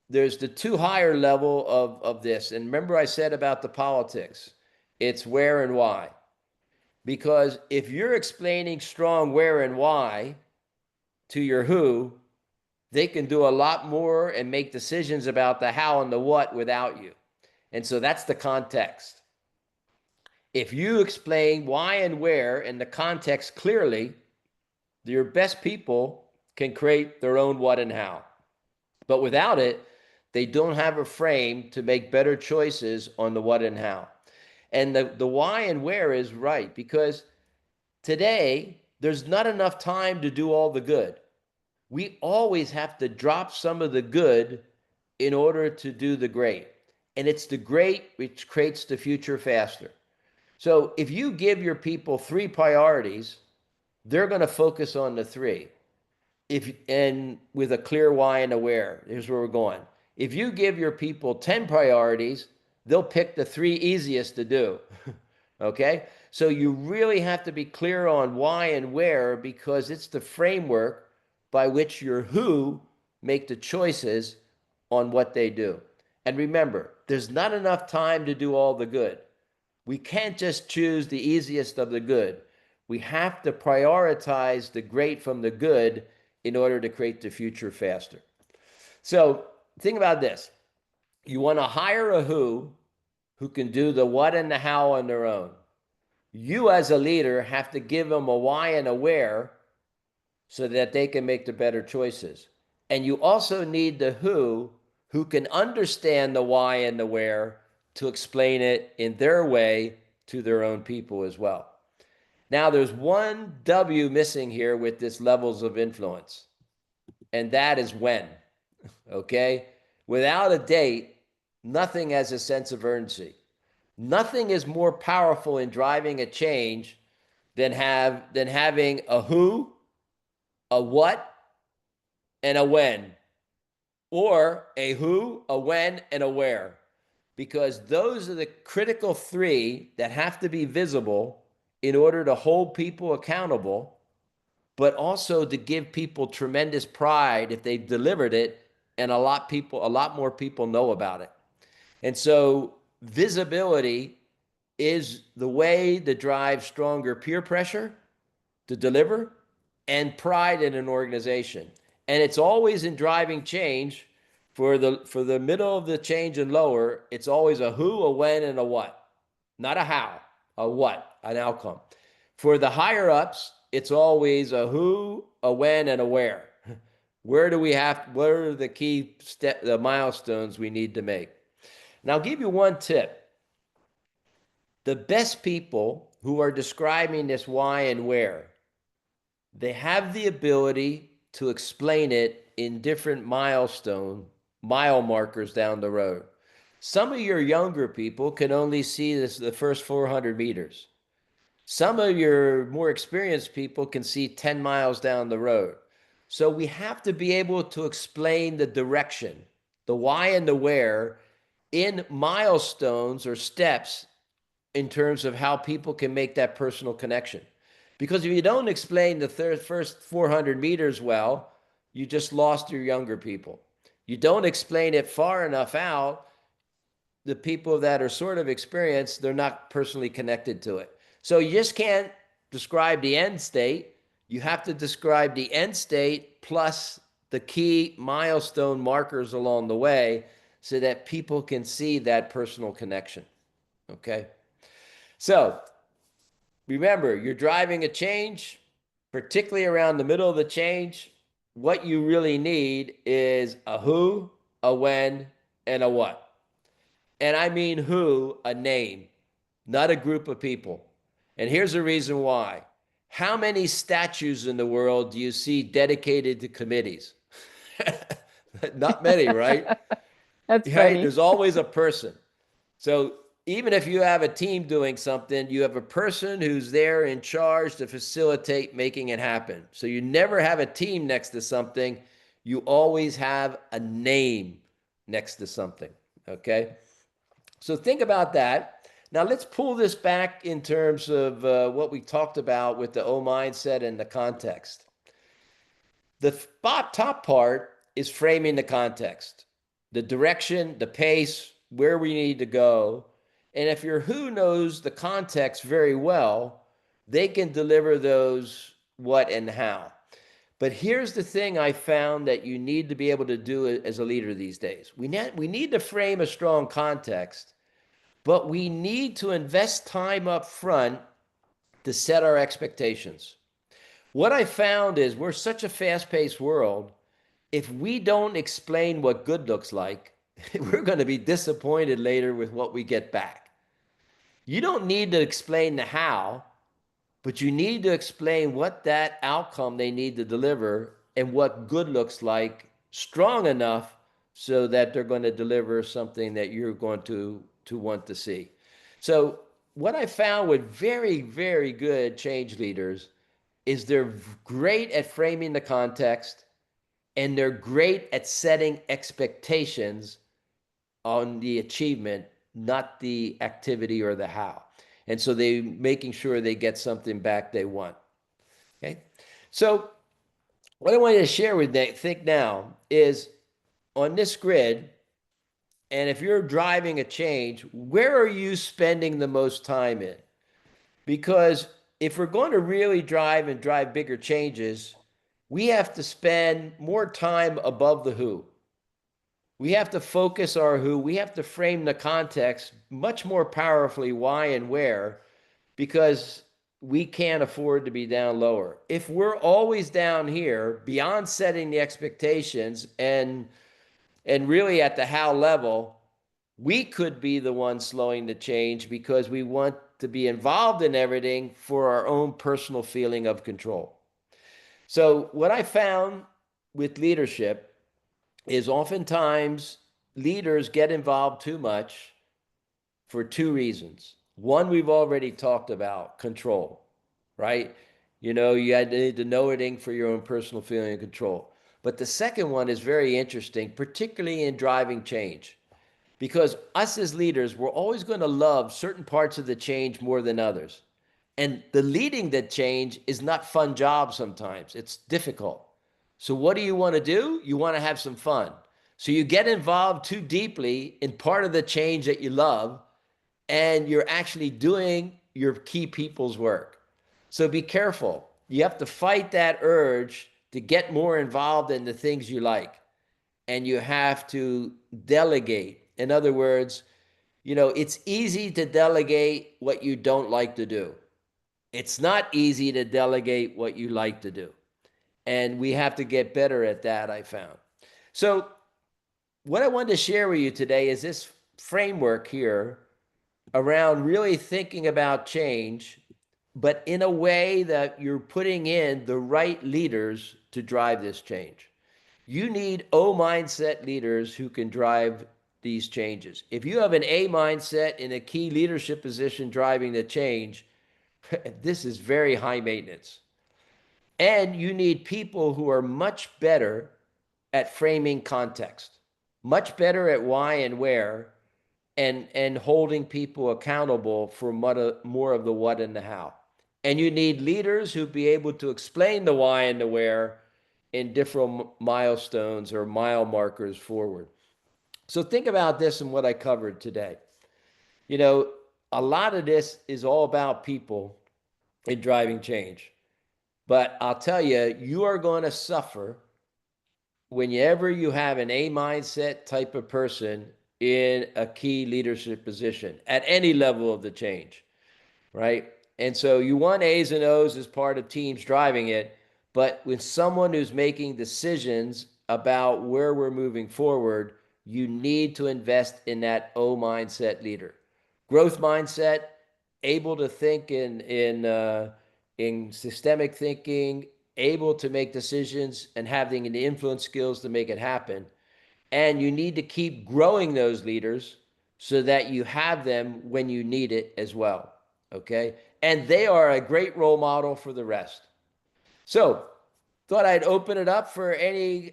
there's the 2 higher level of this. And remember I said about the politics, it's where and why. Because if you're explaining strong where and why to your who, they can do a lot more and make decisions about the how and the what without you. And so that's the context. If you explain why and where in the context clearly, your best people can create their own what and how. But without it, they don't have a frame to make better choices on the what and how. And the why and where is right, because today there's not enough time to do all the good. We always have to drop some of the good in order to do the great. And it's the great which creates the future faster. So if you give your people 3 priorities, they're going to focus on the 3. And with a clear why and a where. Here's where we're going. If you give your people 10 priorities, they'll pick the 3 easiest to do. Okay? So you really have to be clear on why and where, because it's the framework by which your who make the choices on what they do. And remember, there's not enough time to do all the good. We can't just choose the easiest of the good. We have to prioritize the great from the good in order to create the future faster. So think about this. You want to hire a who can do the what and the how on their own. You as a leader have to give them a why and a where so that they can make the better choices. And you also need the who can understand the why and the where to explain it in their way to their own people as well. Now, there's one W missing here with this levels of influence, and that is when, okay? Without a date, nothing has a sense of urgency. Nothing is more powerful in driving a change than having a who, a what, and a when, or a who, a when, and a where, because those are the critical 3 that have to be visible in order to hold people accountable, but also to give people tremendous pride if they've delivered it, and a lot more people know about it. And so visibility is the way to drive stronger peer pressure to deliver and pride in an organization. And it's always in driving change for the middle of the change and lower, it's always a who, a when, and a what. Not a how, a what, an outcome. For the higher ups, it's always a who, a when, and a where. What are the key the milestones we need to make? And I'll give you one tip. The best people who are describing this why and where, they have the ability to explain it in different mile markers down the road. Some of your younger people can only see the first 400 meters. Some of your more experienced people can see 10 miles down the road. So we have to be able to explain the direction, the why and the where in milestones or steps in terms of how people can make that personal connection. Because if you don't explain the first 400 meters well, you just lost your younger people. You don't explain it far enough out, the people that are sort of experienced, they're not personally connected to it. So you just can't describe the end state. You have to describe the end state plus the key milestone markers along the way so that people can see that personal connection. Okay? So remember, you're driving a change, particularly around the middle of the change. What you really need is a who, a when, and a what. And I mean who, a name, not a group of people. And here's the reason why. How many statues in the world do you see dedicated to committees? Not many, right? That's right? funny. There's always a person. So even if you have a team doing something, you have a person who's there in charge to facilitate making it happen. So you never have a team next to something. You always have a name next to something, okay? So think about that. Now let's pull this back in terms of what we talked about with the O mindset and the context. The top part is framing the context, the direction, the pace, where we need to go. And if your who knows the context very well, they can deliver those what and how. But here's the thing I found that you need to be able to do as a leader these days. We need to frame a strong context, but we need to invest time up front to set our expectations. What I found is we're such a fast-paced world. If we don't explain what good looks like, we're going to be disappointed later with what we get back. You don't need to explain the how, but you need to explain what that outcome they need to deliver and what good looks like strong enough so that they're going to deliver something that you're going to want to see. So what I found with very, very good change leaders is they're great at framing the context and they're great at setting expectations on the achievement, not the activity or the how. And so they making sure they get something back they want. Okay. So what I want you to share with you, think now, is on this grid, and if you're driving a change, where are you spending the most time in? Because if we're going to really drive bigger changes, we have to spend more time above the who. We have to focus our who. We have to frame the context much more powerfully, why and where, because we can't afford to be down lower. If we're always down here, beyond setting the expectations and really at the how level, we could be the one slowing the change because we want to be involved in everything for our own personal feeling of control. So what I found with leadership is oftentimes leaders get involved too much for two reasons. One, we've already talked about, control, right? You know, you need to know everything for your own personal feeling of control. But the second one is very interesting, particularly in driving change. Because us as leaders, we're always going to love certain parts of the change more than others. And the leading that change is not fun job sometimes. It's difficult. So what do you want to do? You want to have some fun. So you get involved too deeply in part of the change that you love, and you're actually doing your key people's work. So be careful. You have to fight that urge to get more involved in the things you like. And you have to delegate. In other words, you know, it's easy to delegate what you don't like to do. It's not easy to delegate what you like to do. And we have to get better at that, I found. So what I wanted to share with you today is this framework here around really thinking about change, but in a way that you're putting in the right leaders to drive this change. You need O mindset leaders who can drive these changes. If you have an A mindset in a key leadership position driving the change, this is very high maintenance. And you need people who are much better at framing context. much better at why and where, and holding people accountable for more of the what and the how. And you need leaders who be able to explain the why and the where in different milestones or mile markers forward. So think about this and what I covered today. You know, a lot of this is all about people in driving change. But I'll tell you, you are going to suffer whenever you have an A mindset type of person in a key leadership position at any level of the change, right? And so you want A's and O's as part of teams driving it, but with someone who's making decisions about where we're moving forward, you need to invest in that O mindset leader. Growth mindset, able to think in systemic thinking, able to make decisions and having the influence skills to make it happen. And you need to keep growing those leaders so that you have them when you need it as well. Okay. And they are a great role model for the rest. So, thought I'd open it up for any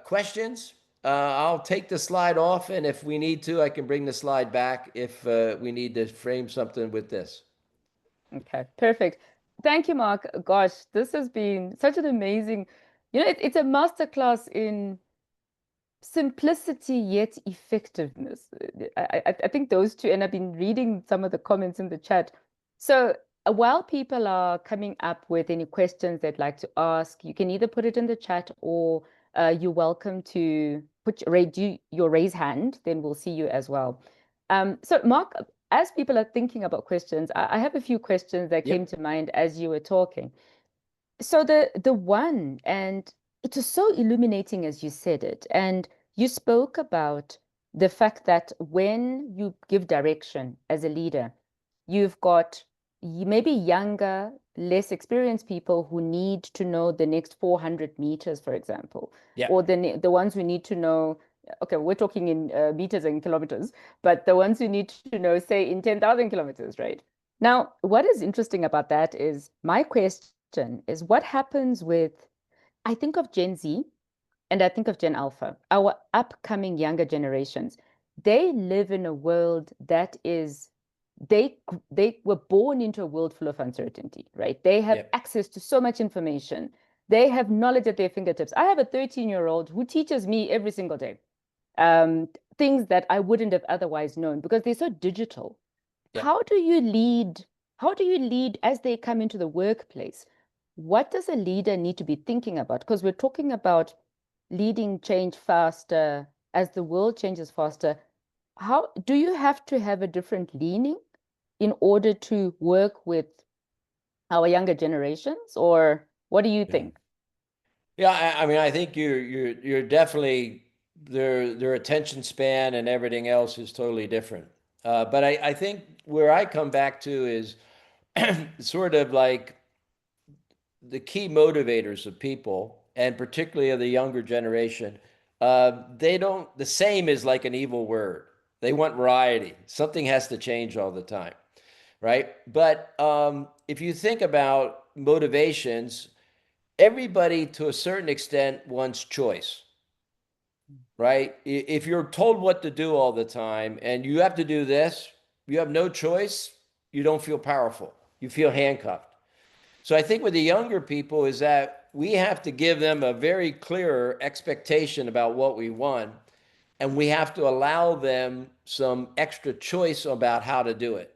questions. I'll take the slide off, and if we need to, I can bring the slide back if we need to frame something with this. Okay, perfect. Thank you, Mark. Gosh, this has been such an amazing, it's a masterclass in simplicity yet effectiveness. I think those two, and I've been reading some of the comments in the chat. So while people are coming up with any questions they'd like to ask, you can either put it in the chat or you're welcome to do your raise hand, then we'll see you as well. So Mark, as people are thinking about questions, I have a few questions that came to mind as you were talking. So the one, and it was so illuminating as you said it, and you spoke about the fact that when you give direction as a leader, you've got maybe younger, less experienced people who need to know the next 400 meters, for example, or the ones who need to know, okay, we're talking in meters and kilometers, but the ones who need to know, say, in 10,000 kilometers, right? Now, what is interesting about that is my question is what happens with, I think of Gen Z and I think of Gen Alpha, our upcoming younger generations. They live in a world that is, they were born into a world full of uncertainty, right? They have access to so much information. They have knowledge at their fingertips. I have a 13-year-old who teaches me every single day things that I wouldn't have otherwise known because they're so digital. How do you lead? How do you lead as they come into the workplace? What does a leader need to be thinking about? Because we're talking about leading change faster as the world changes faster. How do you have to have a different leaning in order to work with our younger generations, or what do you think? Yeah, I mean, I think you're definitely their attention span and everything else is totally different. But I think where I come back to is sort of like the key motivators of people, and particularly of the younger generation. The same is like an evil word. They want variety. Something has to change all the time, right? But if you think about motivations, everybody to a certain extent wants choice, right? If you're told what to do all the time and you have to do this, you have no choice, you don't feel powerful. You feel handcuffed. So I think with the younger people is that we have to give them a very clear expectation about what we want, and we have to allow them some extra choice about how to do it.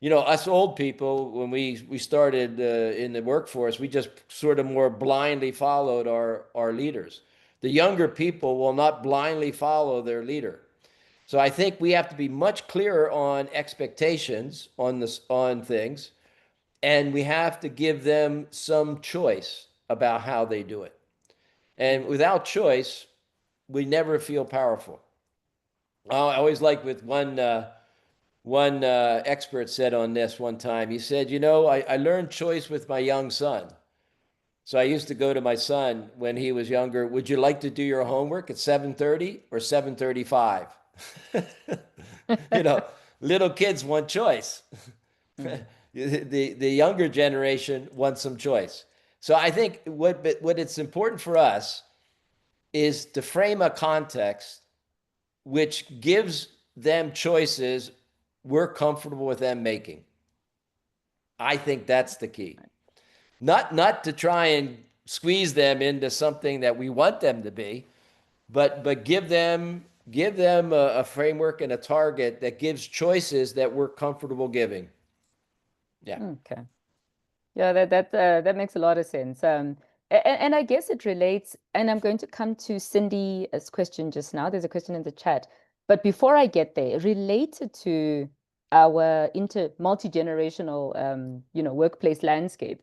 You know, us old people, when we started in the workforce, we just sort of more blindly followed our leaders. The younger people will not blindly follow their leader. So I think we have to be much clearer on expectations on things, and we have to give them some choice about how they do it. And without choice, we never feel powerful. I always like with one expert said on this one time, he said, I learned choice with my young son. So I used to go to my son when he was younger, would you like to do your homework at 7:30 or 7:35? Little kids want choice. The younger generation wants some choice. So I think what it's important for us is to frame a context which gives them choices we're comfortable with them making. I think that's the key. Not to try and squeeze them into something that we want them to be, but give them a framework and a target that gives choices that we're comfortable giving. Yeah. Okay. Yeah, that makes a lot of sense. And I guess it relates, and I'm going to come to Cindy's question just now. There's a question in the chat. But before I get there, related to our multi-generational workplace landscape,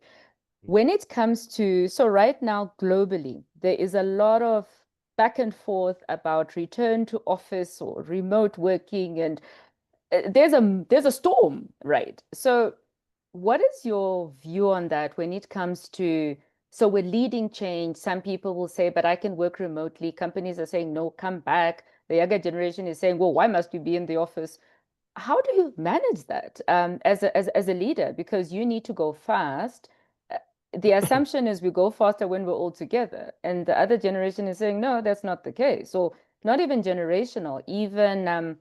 when it comes to, so right now globally, there is a lot of back and forth about return to office or remote working, and there's a storm, right? So what is your view on that when it comes to, so we're leading change. Some people will say, but I can work remotely. Companies are saying, no, come back. The younger generation is saying, well, why must you be in the office? How do you manage that as a leader? Because you need to go fast. The assumption is we go faster when we're all together. And the other generation is saying, no, that's not the case. So not even generational, even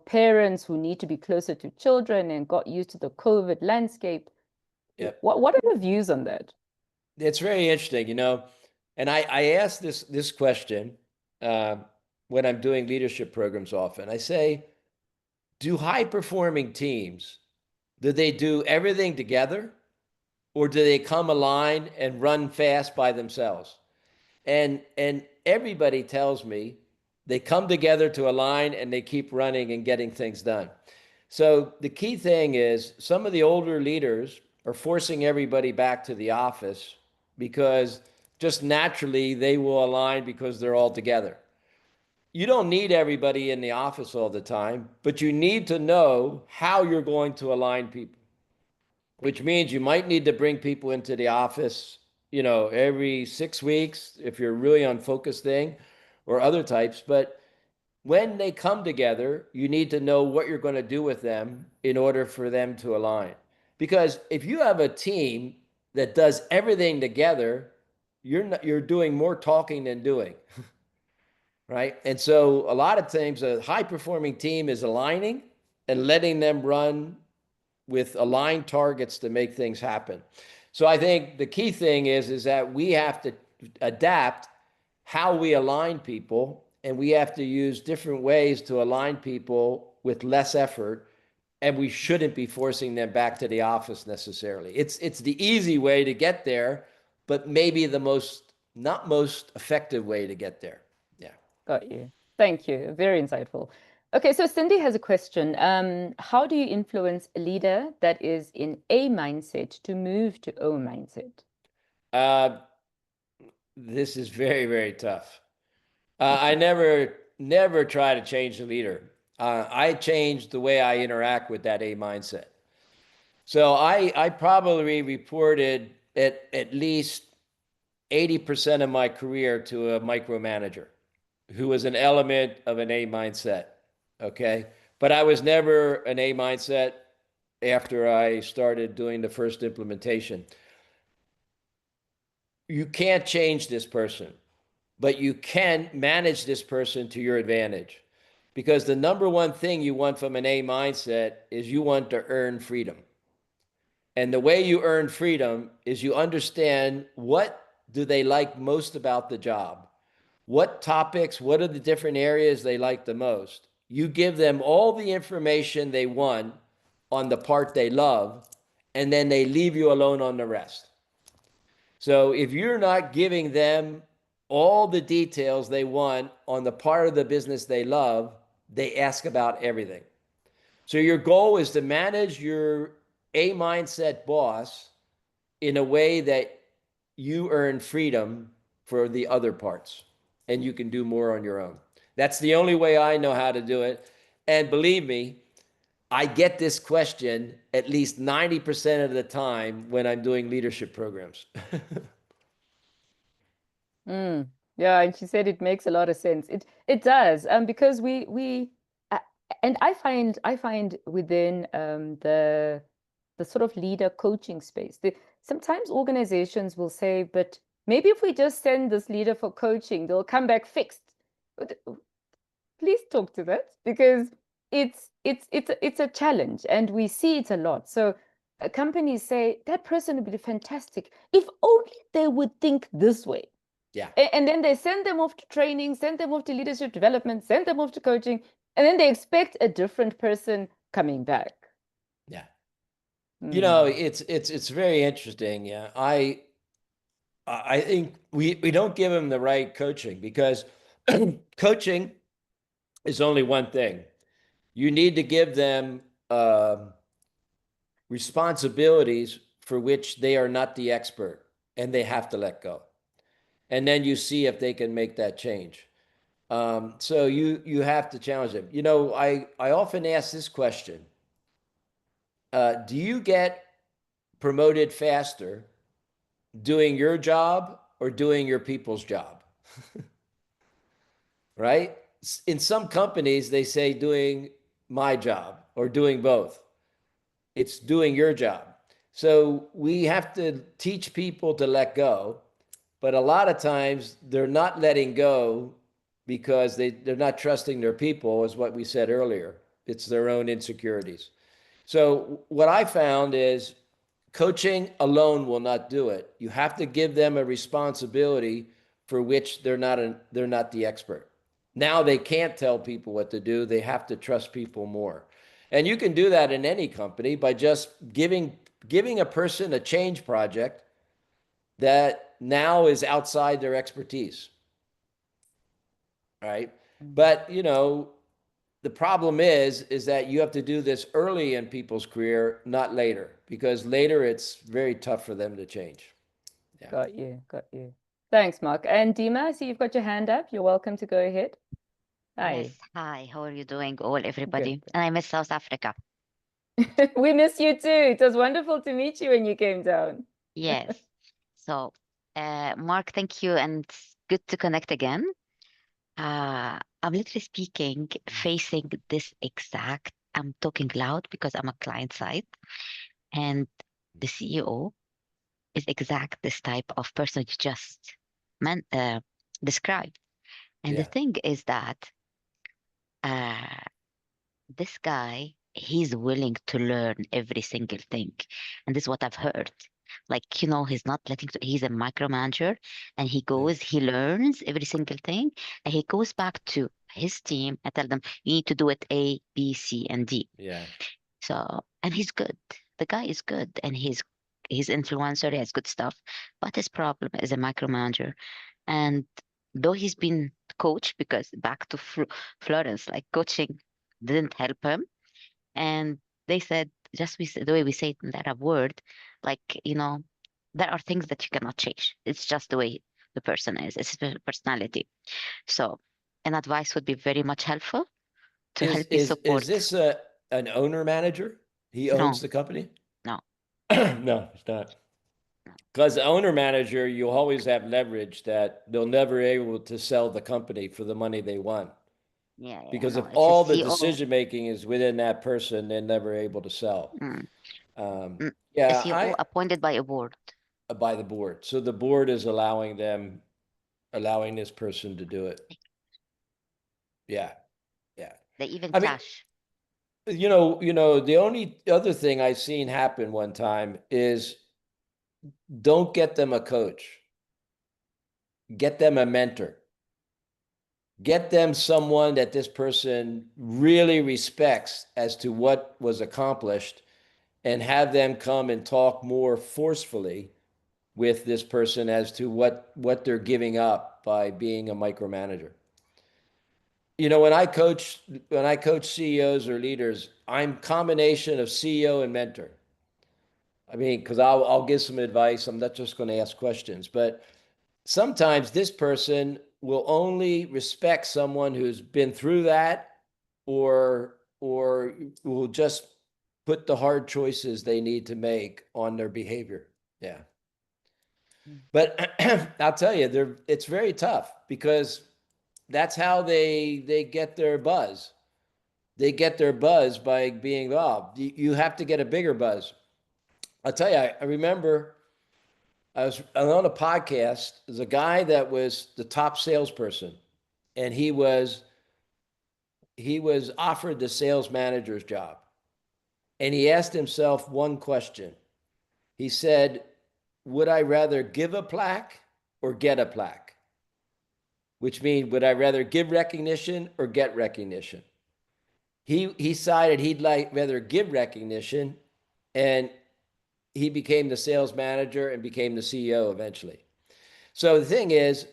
parents who need to be closer to children and got used to the COVID landscape. Yep. What are your views on that? It's very interesting, and I ask this question when I'm doing leadership programs often. I say, do high-performing teams, do they do everything together, or do they come aligned and run fast by themselves? And everybody tells me they come together to align and they keep running and getting things done. So the key thing is some of the older leaders are forcing everybody back to the office because just naturally they will align because they're all together. You don't need everybody in the office all the time, but you need to know how you're going to align people, which means you might need to bring people into the office, every 6 weeks if you're really on focus thing or other types. But when they come together, you need to know what you're going to do with them in order for them to align. Because if you have a team that does everything together, you're doing more talking than doing. Right? And so a lot of times a high-performing team is aligning and letting them run with aligned targets to make things happen. So I think the key thing is that we have to adapt how we align people, and we have to use different ways to align people with less effort, and we shouldn't be forcing them back to the office necessarily. It's the easy way to get there, but maybe the not most effective way to get there. Yeah. Got you. Thank you. Very insightful. Okay, so Cindy has a question. How do you influence a leader that is in A mindset to move to O mindset? This is very, very tough. I never try to change the leader. I change the way I interact with that A mindset. So I probably reported at least 80% of my career to a micromanager who was an element of an A mindset. Okay. But I was never an A mindset after I started doing the first implementation. You can't change this person, but you can manage this person to your advantage. Because the number one thing you want from an A mindset is you want to earn freedom. And the way you earn freedom is you understand what do they like most about the job? What topics, what are the different areas they like the most? You give them all the information they want on the part they love, and then they leave you alone on the rest. So if you're not giving them all the details they want on the part of the business they love, they ask about everything. So your goal is to manage your A mindset boss in a way that you earn freedom for the other parts, and you can do more on your own. That's the only way I know how to do it. And believe me, I get this question at least 90% of the time when I'm doing leadership programs. Yeah, and she said it makes a lot of sense. It does, because and I find within the sort of leader coaching space, sometimes organizations will say, but maybe if we just send this leader for coaching, they'll come back fixed. please talk to that, because it's a challenge, and we see it a lot. So companies say that person would be fantastic if only they would think this way. Yeah. And then they send them off to training, send them off to leadership development, send them off to coaching, and then they expect a different person coming back. Yeah. You know, it's very interesting. Yeah. I think we don't give them the right coaching, because coaching is only one thing. You need to give them responsibilities for which they are not the expert, and they have to let go. And then you see if they can make that change. So you have to challenge them. You know, I often ask this question: do you get promoted faster doing your job or doing your people's job? Right? In some companies, they say doing my job or doing both. It's doing your job. So we have to teach people to let go, but a lot of times they're not letting go because they're not trusting their people, is what we said earlier. It's their own insecurities. So what I found is coaching alone will not do it. You have to give them a responsibility for which they're not the expert. Now they can't tell people what to do. They have to trust people more. And you can do that in any company by just giving a person a change project that now is outside their expertise. Right? But, you know, the problem is that you have to do this early in people's career, not later, because later it's very tough for them to change. Yeah. Got you. Thanks, Mark. And Dima, I see you've got your hand up. You're welcome to go ahead. Hi. Yes, hi. How are you doing, all everybody? Good. And I miss South Africa. We miss you too. It was wonderful to meet you when you came down. Yes. So, Mark, thank you, and it's good to connect again. I'm literally speaking, facing this exact. I'm talking loud because I'm a client side, and the CEO is exact this type of person you just described. And the Yeah. thing is that this guy, he's willing to learn every single thing. And this is what I've heard. Like, you know, he's not he's a micromanager, and he goes, he learns every single thing, and he goes back to his team and tell them, you need to do it A, B, C, and D. Yeah. So, and he's good. The guy is good, and he's influencer, he has good stuff. But his problem is a micromanager. And though he's been coached, because back to Florence, like coaching didn't help him. And they said, just the way we say it in the Arab word, like, you know, there are things that you cannot change. It's just the way the person is. It's his personality. So an advice would be very much helpful to help you support. Is this an owner manager? He owns the company? No. No, it's not. Because the owner manager, you'll always have leverage that they'll never be able to sell the company for the money they want. Yeah. Because no, if it's all his the CEO. decision making is within that person, they're never able to sell. A Yeah, CEO appointed by a board. by the board. So the board is allowing this person to do it. Yeah. Yeah. They even I mean, clash. you know, the only other thing I've seen happen one time is don't get them a coach. Get them a mentor. Get them someone that this person really respects as to what was accomplished, and have them come and talk more forcefully with this person as to what they're giving up by being a micromanager. You know, when I coach CEOs or leaders, I'm combination of CEO and mentor. I mean, because I'll give some advice. I'm not just going to ask questions, but sometimes this person will only respect someone who's been through that, or will just put the hard choices they need to make on their behavior. Yeah. But I'll tell you, it's very tough, because that's how they get their buzz. They get their buzz by being involved. You have to get a bigger buzz. I'll tell you, I remember I was on a podcast. There's a guy that was the top salesperson, and he was he was offered the sales manager's job. And he asked himself one question. He said, would I rather give a plaque or get a plaque? Which means, would I rather give recognition or get recognition? He decided he'd rather give recognition, and he became the sales manager and became the CEO eventually. So the thing is,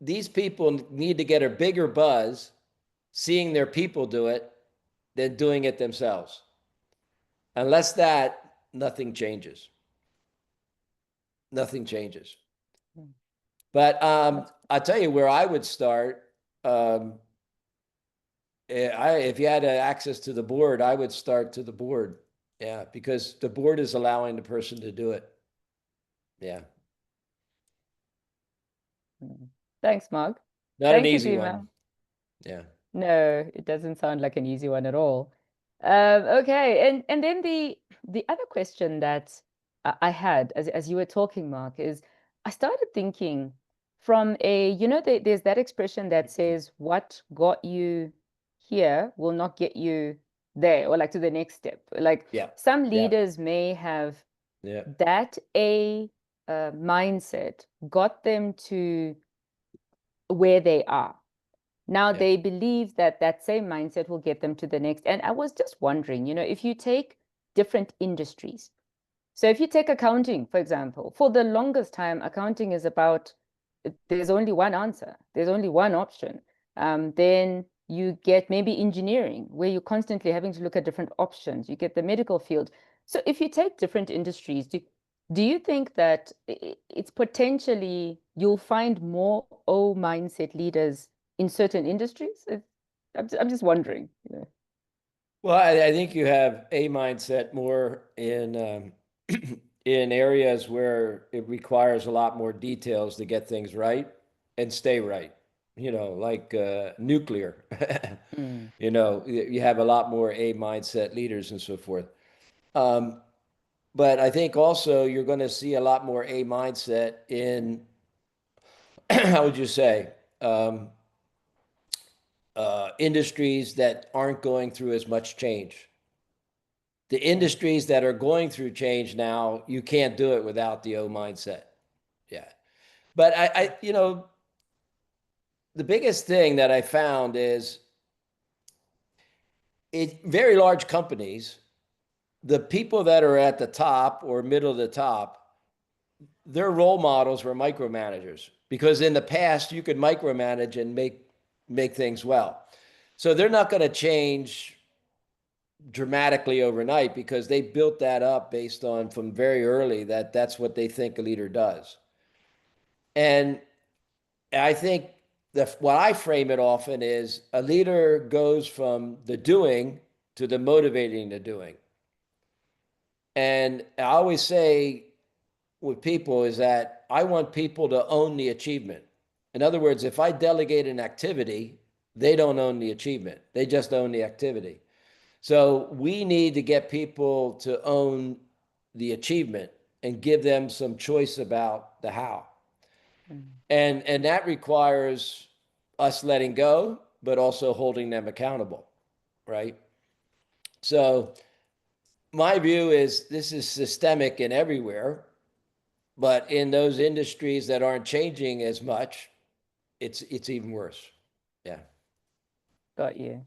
these people need to get a bigger buzz seeing their people do it than doing it themselves. Unless that, nothing changes. Nothing changes. But I'll tell you where I would start. If you had access to the board, I would start to the board. Yeah, because the board is allowing the person to do it. Yeah. Thanks, Mark. Not Thank an you, easy Dima. one. Yeah. No, it doesn't sound like an easy one at all. Okay, and then the other question that I had as you were talking, Mark, is I started thinking from a, there's that expression that says what got you here will not get you there, or like to the next step. Like some leaders may have that mindset got them to where they are. Now they believe that that same mindset will get them to the next. And I was just wondering, if you take different industries. So if you take accounting, for example, for the longest time, accounting is about, there's only one answer. There's only one option. Then you get maybe engineering, where you're constantly having to look at different options. You get the medical field. So if you take different industries, do you think that it's potentially, you'll find more O mindset leaders in certain industries? I'm just wondering. Well, I think you have a mindset more in in areas where it requires a lot more details to get things right and stay right. Like nuclear. You have a lot more A mindset leaders and so forth. But I think also you're going to see a lot more A mindset in, how would you say, industries that aren't going through as much change. The industries that are going through change now, you can't do it without the O mindset. Yeah. But the biggest thing that I found is very large companies, the people that are at the top or middle of the top, their role models were micromanagers, because in the past you could micromanage and make things well. So they're not going to change dramatically overnight, because they built that up based on from very early that's what they think a leader does. And I think what I frame it often is a leader goes from the doing to the motivating the doing. And I always say with people is that I want people to own the achievement. In other words, if I delegate an activity, they don't own the achievement. They just own the activity. So we need to get people to own the achievement and give them some choice about the how. And that requires us letting go, but also holding them accountable, right? So my view is this is systemic in everywhere, but in those industries that aren't changing as much, it's even worse. Yeah. Got you.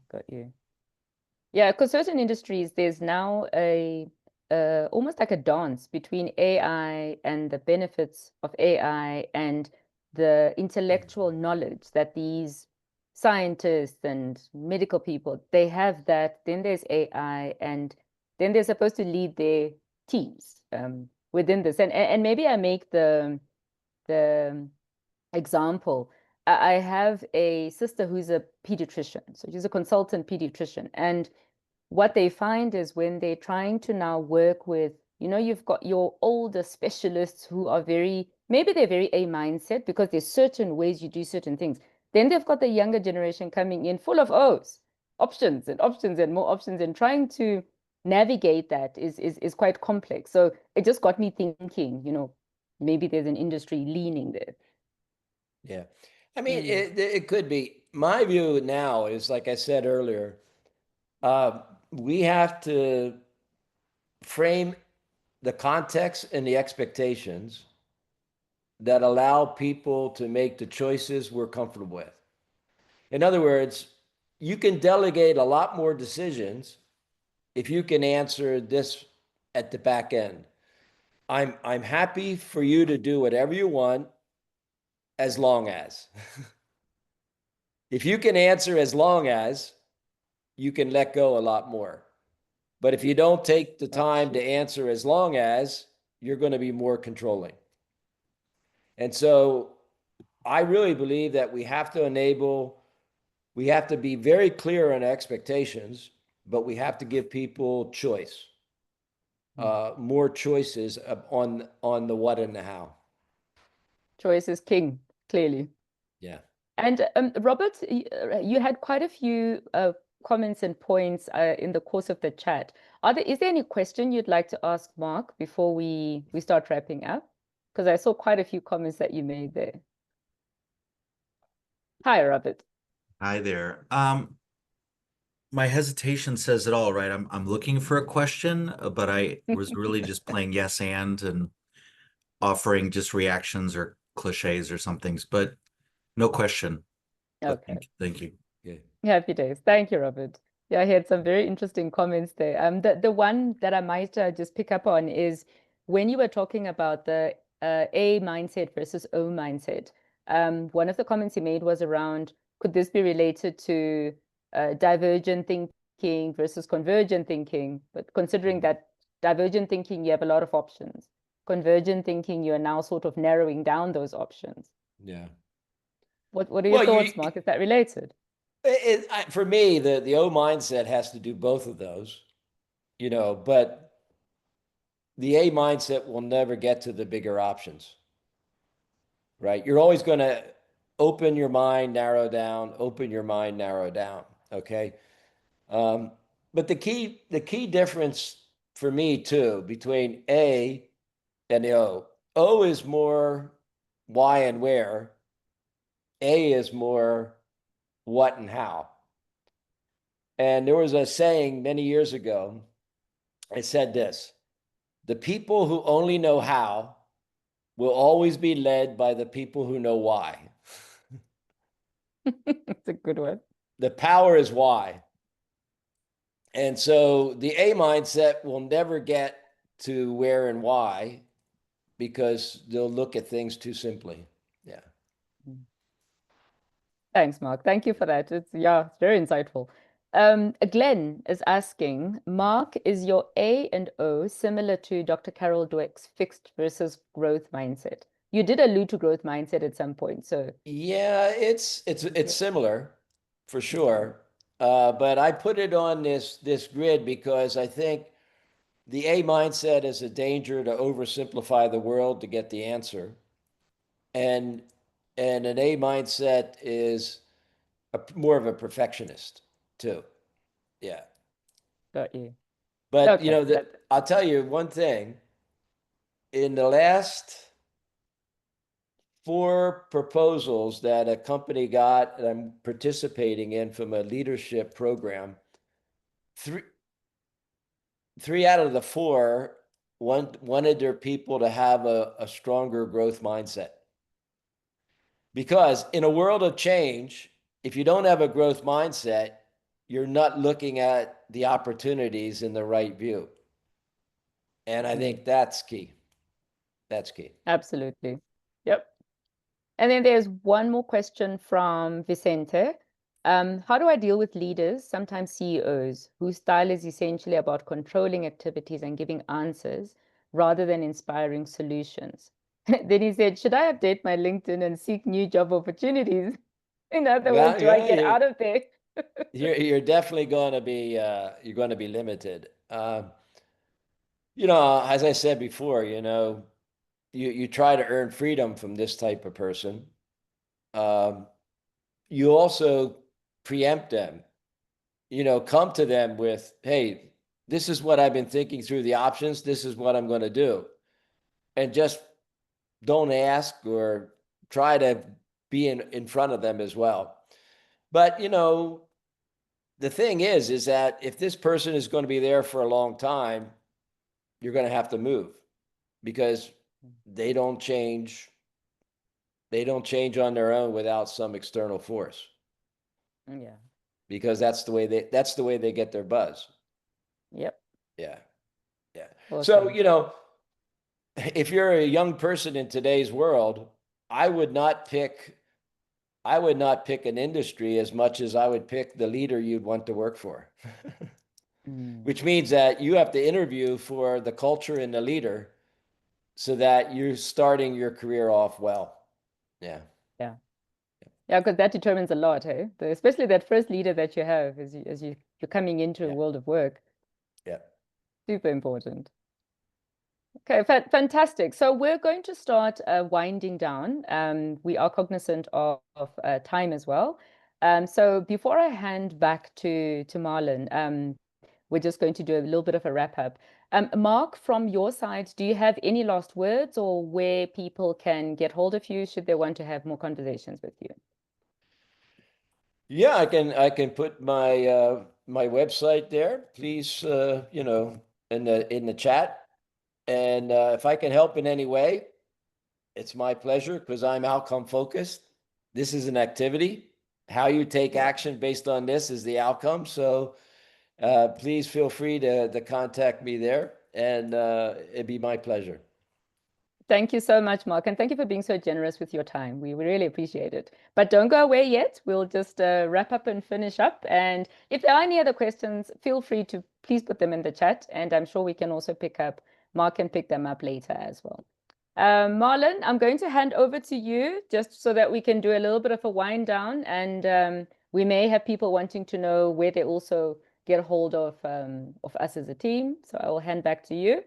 Yeah, because certain industries, there's now almost like a dance between AI and the benefits of AI and the intellectual knowledge that these scientists and medical people, they have that. Then there's AI, and then they're supposed to lead their teams within this. And maybe I make the example. I have a sister who's a pediatrician, so she's a consultant pediatrician, and what they find is when they're trying to now work with, you've got your older specialists who are maybe they're very A mindset because there's certain ways you do certain things. Then they've got the younger generation coming in full of O's, options and more options, and trying to navigate that is quite complex. So it just got me thinking, maybe there's an industry leaning there. Yeah. I mean, it could be. My view now is, like I said earlier, We have to frame the context and the expectations that allow people to make the choices we're comfortable with. In other words, you can delegate a lot more decisions if you can answer this at the back end. I'm happy for you to do whatever you want as long as. If you can answer as long as, you can let go a lot more. But if you don't take the time to answer as long as, you're going to be more controlling. And so I really believe that we have to be very clear on expectations, but we have to give people choice, more choices on the what and the how. Choice is king, clearly. Yeah. And Robert, you had quite a few comments and points in the course of the chat. Is there any question you'd like to ask Mark before we start wrapping up? Because I saw quite a few comments that you made there. Hi, Robert. Hi there. My hesitation says it all, right? I'm looking for a question, but I was really just playing yes and offering just reactions or cliches or somethings, but no question. But Okay. Thank you. Yeah. Happy days. Thank you, Robert. Yeah, I had some very interesting comments there. The one that I might just pick up on is when you were talking about the A mindset versus O mindset. One of the comments you made was around, could this be related to divergent thinking versus convergent thinking? But considering that divergent thinking, you have a lot of options. Convergent thinking, you are now sort of narrowing down those options. Yeah. What are your thoughts, Mark? Is that related? For me, the O mindset has to do both of those, but the A mindset will never get to the bigger options, right? You're always going to open your mind, narrow down, open your mind, narrow down. Okay. But the key difference for me too, between A and O is more why and where, A is more what and how. And there was a saying many years ago, it said this: the people who only know how will always be led by the people who know why. It's a good one. The power is why. And so the A mindset will never get to where and why because they'll look at things too simply. Yeah. Thanks, Mark. Thank you for that. It's very insightful. Glenn is asking, Mark, is your A and O similar to Dr. Carol Dweck's fixed versus growth mindset? You did allude to growth mindset at some point, so yeah, it's similar for sure. But I put it on this grid because I think the A mindset is a danger to oversimplify the world to get the answer, and an A mindset is more of a perfectionist too. Yeah. got you. But Okay. I'll tell you one thing. In the last 4 proposals that a company got that I'm participating in from a leadership program, three out of the 4 wanted their people to have a stronger growth mindset. Because in a world of change, if you don't have a growth mindset, you're not looking at the opportunities in the right view. And I think that's key. That's key. Absolutely. Yep. And then there's one more question from Vicente. How do I deal with leaders, sometimes CEOs, whose style is essentially about controlling activities and giving answers rather than inspiring solutions? Then he said, should I update my LinkedIn and seek new job opportunities? In other words, do I get out of there? You're definitely going to be limited. As I said before, you try to earn freedom from this type of person. You also preempt them. Come to them with, hey, this is what I've been thinking through the options. This is what I'm going to do. And just don't ask or try to be in front of them as well. But, the thing is that if this person is going to be there for a long time, you're going to have to move because they don't change. They don't change on their own without some external force. Yeah. Because that's the way they get their buzz. Yep. Yeah. Yeah. Awesome. So, you know, if you're a young person in today's world, I would not pick an industry as much as I would pick the leader you'd want to work for. Which means that you have to interview for the culture and the leader so that you're starting your career off well. Yeah. Yeah. Yeah, because that determines a lot, hey? Especially that first leader that you have as you're coming into a world of work. Yeah. Super important. Okay, fantastic. So we're going to start winding down. We are cognizant of time as well. So before I hand back to Marlon, we're just going to do a little bit of a wrap up. Mark, from your side, do you have any last words or where people can get hold of you should they want to have more conversations with you? Yeah, I can put my my website there, please. You know, in the chat, and if I can help in any way, it's my pleasure because I'm outcome focused. This is an activity. How you take action based on this is the outcome. So please feel free to contact me there, and it'd be my pleasure. Thank you so much, Mark, and thank you for being so generous with your time. We really appreciate it. But don't go away yet. We'll just wrap up and finish up. And if there are any other questions, feel free to please put them in the chat. And I'm sure we can also Mark can pick them up later as well. Marlon, I'm going to hand over to you just so that we can do a little bit of a wind down. And we may have people wanting to know where they also get a hold of us as a team. So I will hand back to you.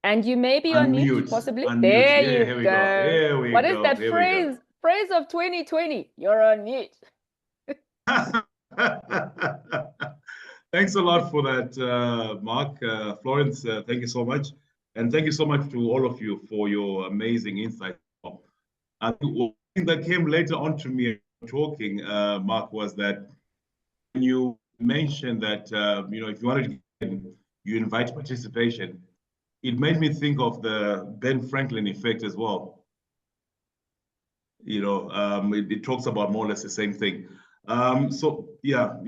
And you may be on mute, possibly. Unmute. There Yeah, you here we go. go. Here we What go. is that Here phrase? Phrase of 2020. You're on mute. Thanks a lot for that, Mark. Florence, thank you so much. And thank you so much to all of you for your amazing insight. I think one thing that came later on to me talking, Mark, was that when you mentioned that, you know, if you wanted to, you invite participation, it made me think of the Ben Franklin effect as well. You know, it talks about more or less the same thing. So yeah.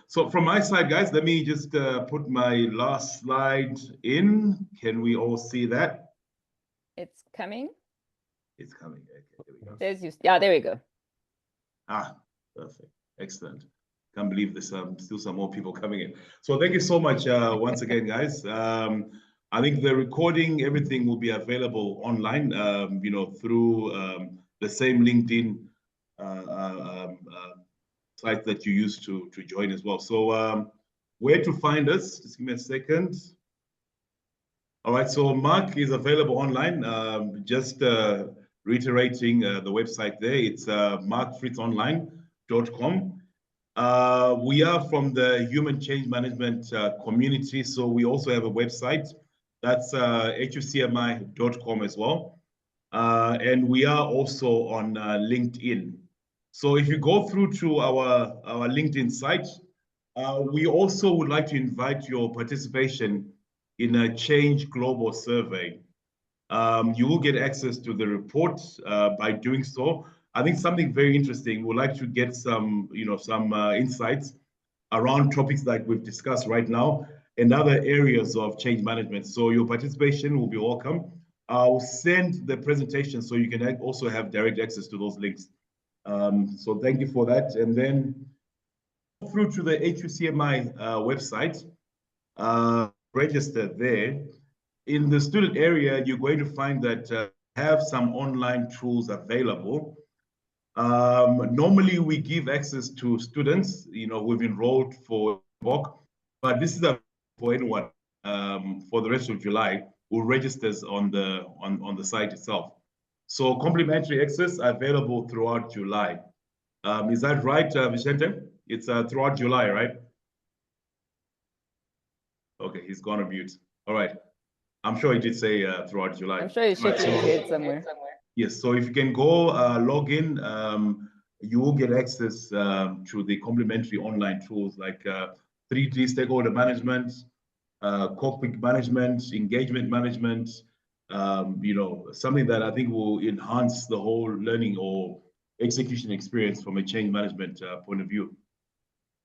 So from my side, guys, let me just put my last slide in. Can we all see that? It's coming. It's coming. Okay, here we go. There's you. Yeah, there we go. Ah, perfect. Excellent. Can't believe there's still some more people coming in. So thank you so much once again, guys. I think the recording, everything will be available online, you know, through the same LinkedIn site that you used to join as well. So where to find us? Just give me a second. All right, so Mark is available online. Just reiterating the website there. It's markfritzonline.com. We are from the Human Change Management community, so we also have a website. That's HUCMI.com as well. And we are also on LinkedIn. So if you go through to our LinkedIn site, we also would like to invite your participation in a Change Global survey. You will get access to the report by doing so. I think something very interesting. We'd like to get some, you know, some insights around topics like we've discussed right now and other areas of change management. So your participation will be welcome. I'll send the presentation so you can also have direct access to those links. So thank you for that. And then through to the HUCMI website, register there. In the student area, you're going to find that have some online tools available. Normally, we give access to students, you know, who've enrolled for VOC, but this is for anyone for the rest of July who registers on the site itself. So complimentary access available throughout July. Is that right, Vicente? It's throughout July, right? Okay, he's gone on mute. All right. I'm sure he did say throughout July. I'm sure he's shaking his head somewhere. Yes, so if you can go log in, you will get access to the complementary online tools like 3D stakeholder management, cockpit management, engagement management, you know, something that I think will enhance the whole learning or execution experience from a change management point of view.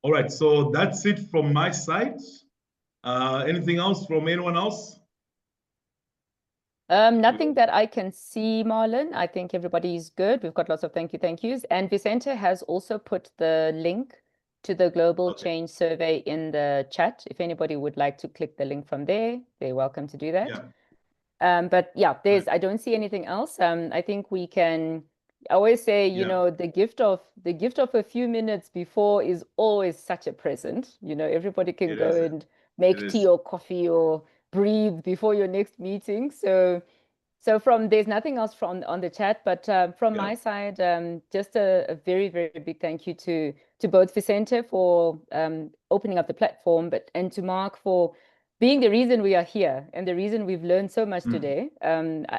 All right, so that's it from my side. Anything else from anyone else? Nothing that I can see, Marlon. I think everybody's good. We've got lots of thank yous. And Vicente has also put the link to the Global Change Survey in the chat. If anybody would like to click the link from there, they're welcome to do that. Yeah. But yeah, I don't see anything else. I think we can, I always say, you know, the gift of a few minutes before is always such a present. You know, everybody can go and make tea or coffee or breathe before your next meeting. So there's nothing else on the chat, but from my side, just a very, very big thank you to both Vicente for opening up the platform, and to Mark for being the reason we are here and the reason we've learned so much today.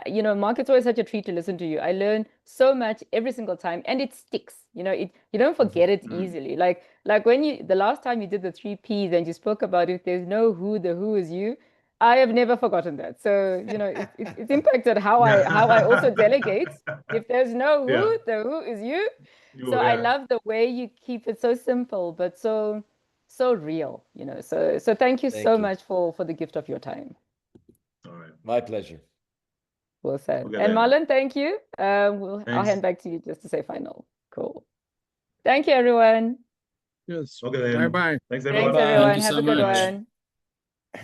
You know, Mark, it's always such a treat to listen to you. I learn so much every single time, and it sticks. You know, you don't forget it easily. Like when the last time you did the 3 Ps and you spoke about it, there's no who, the who is you. I have never forgotten that. So, you know, it's impacted how I also delegate. If there's no who, the who is you. So I love the way you keep it so simple, but so real, you know. So thank you so much for the gift of your time. All right. My pleasure. Well said. Okay, and then. Marlon, thank you. I'll hand back to you just to say final. Cool. Thank you, everyone. Yes. Okay, then. Bye-bye. Thanks, everyone. Thanks, everyone. Thank you Have so a good much.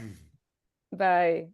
one. Bye.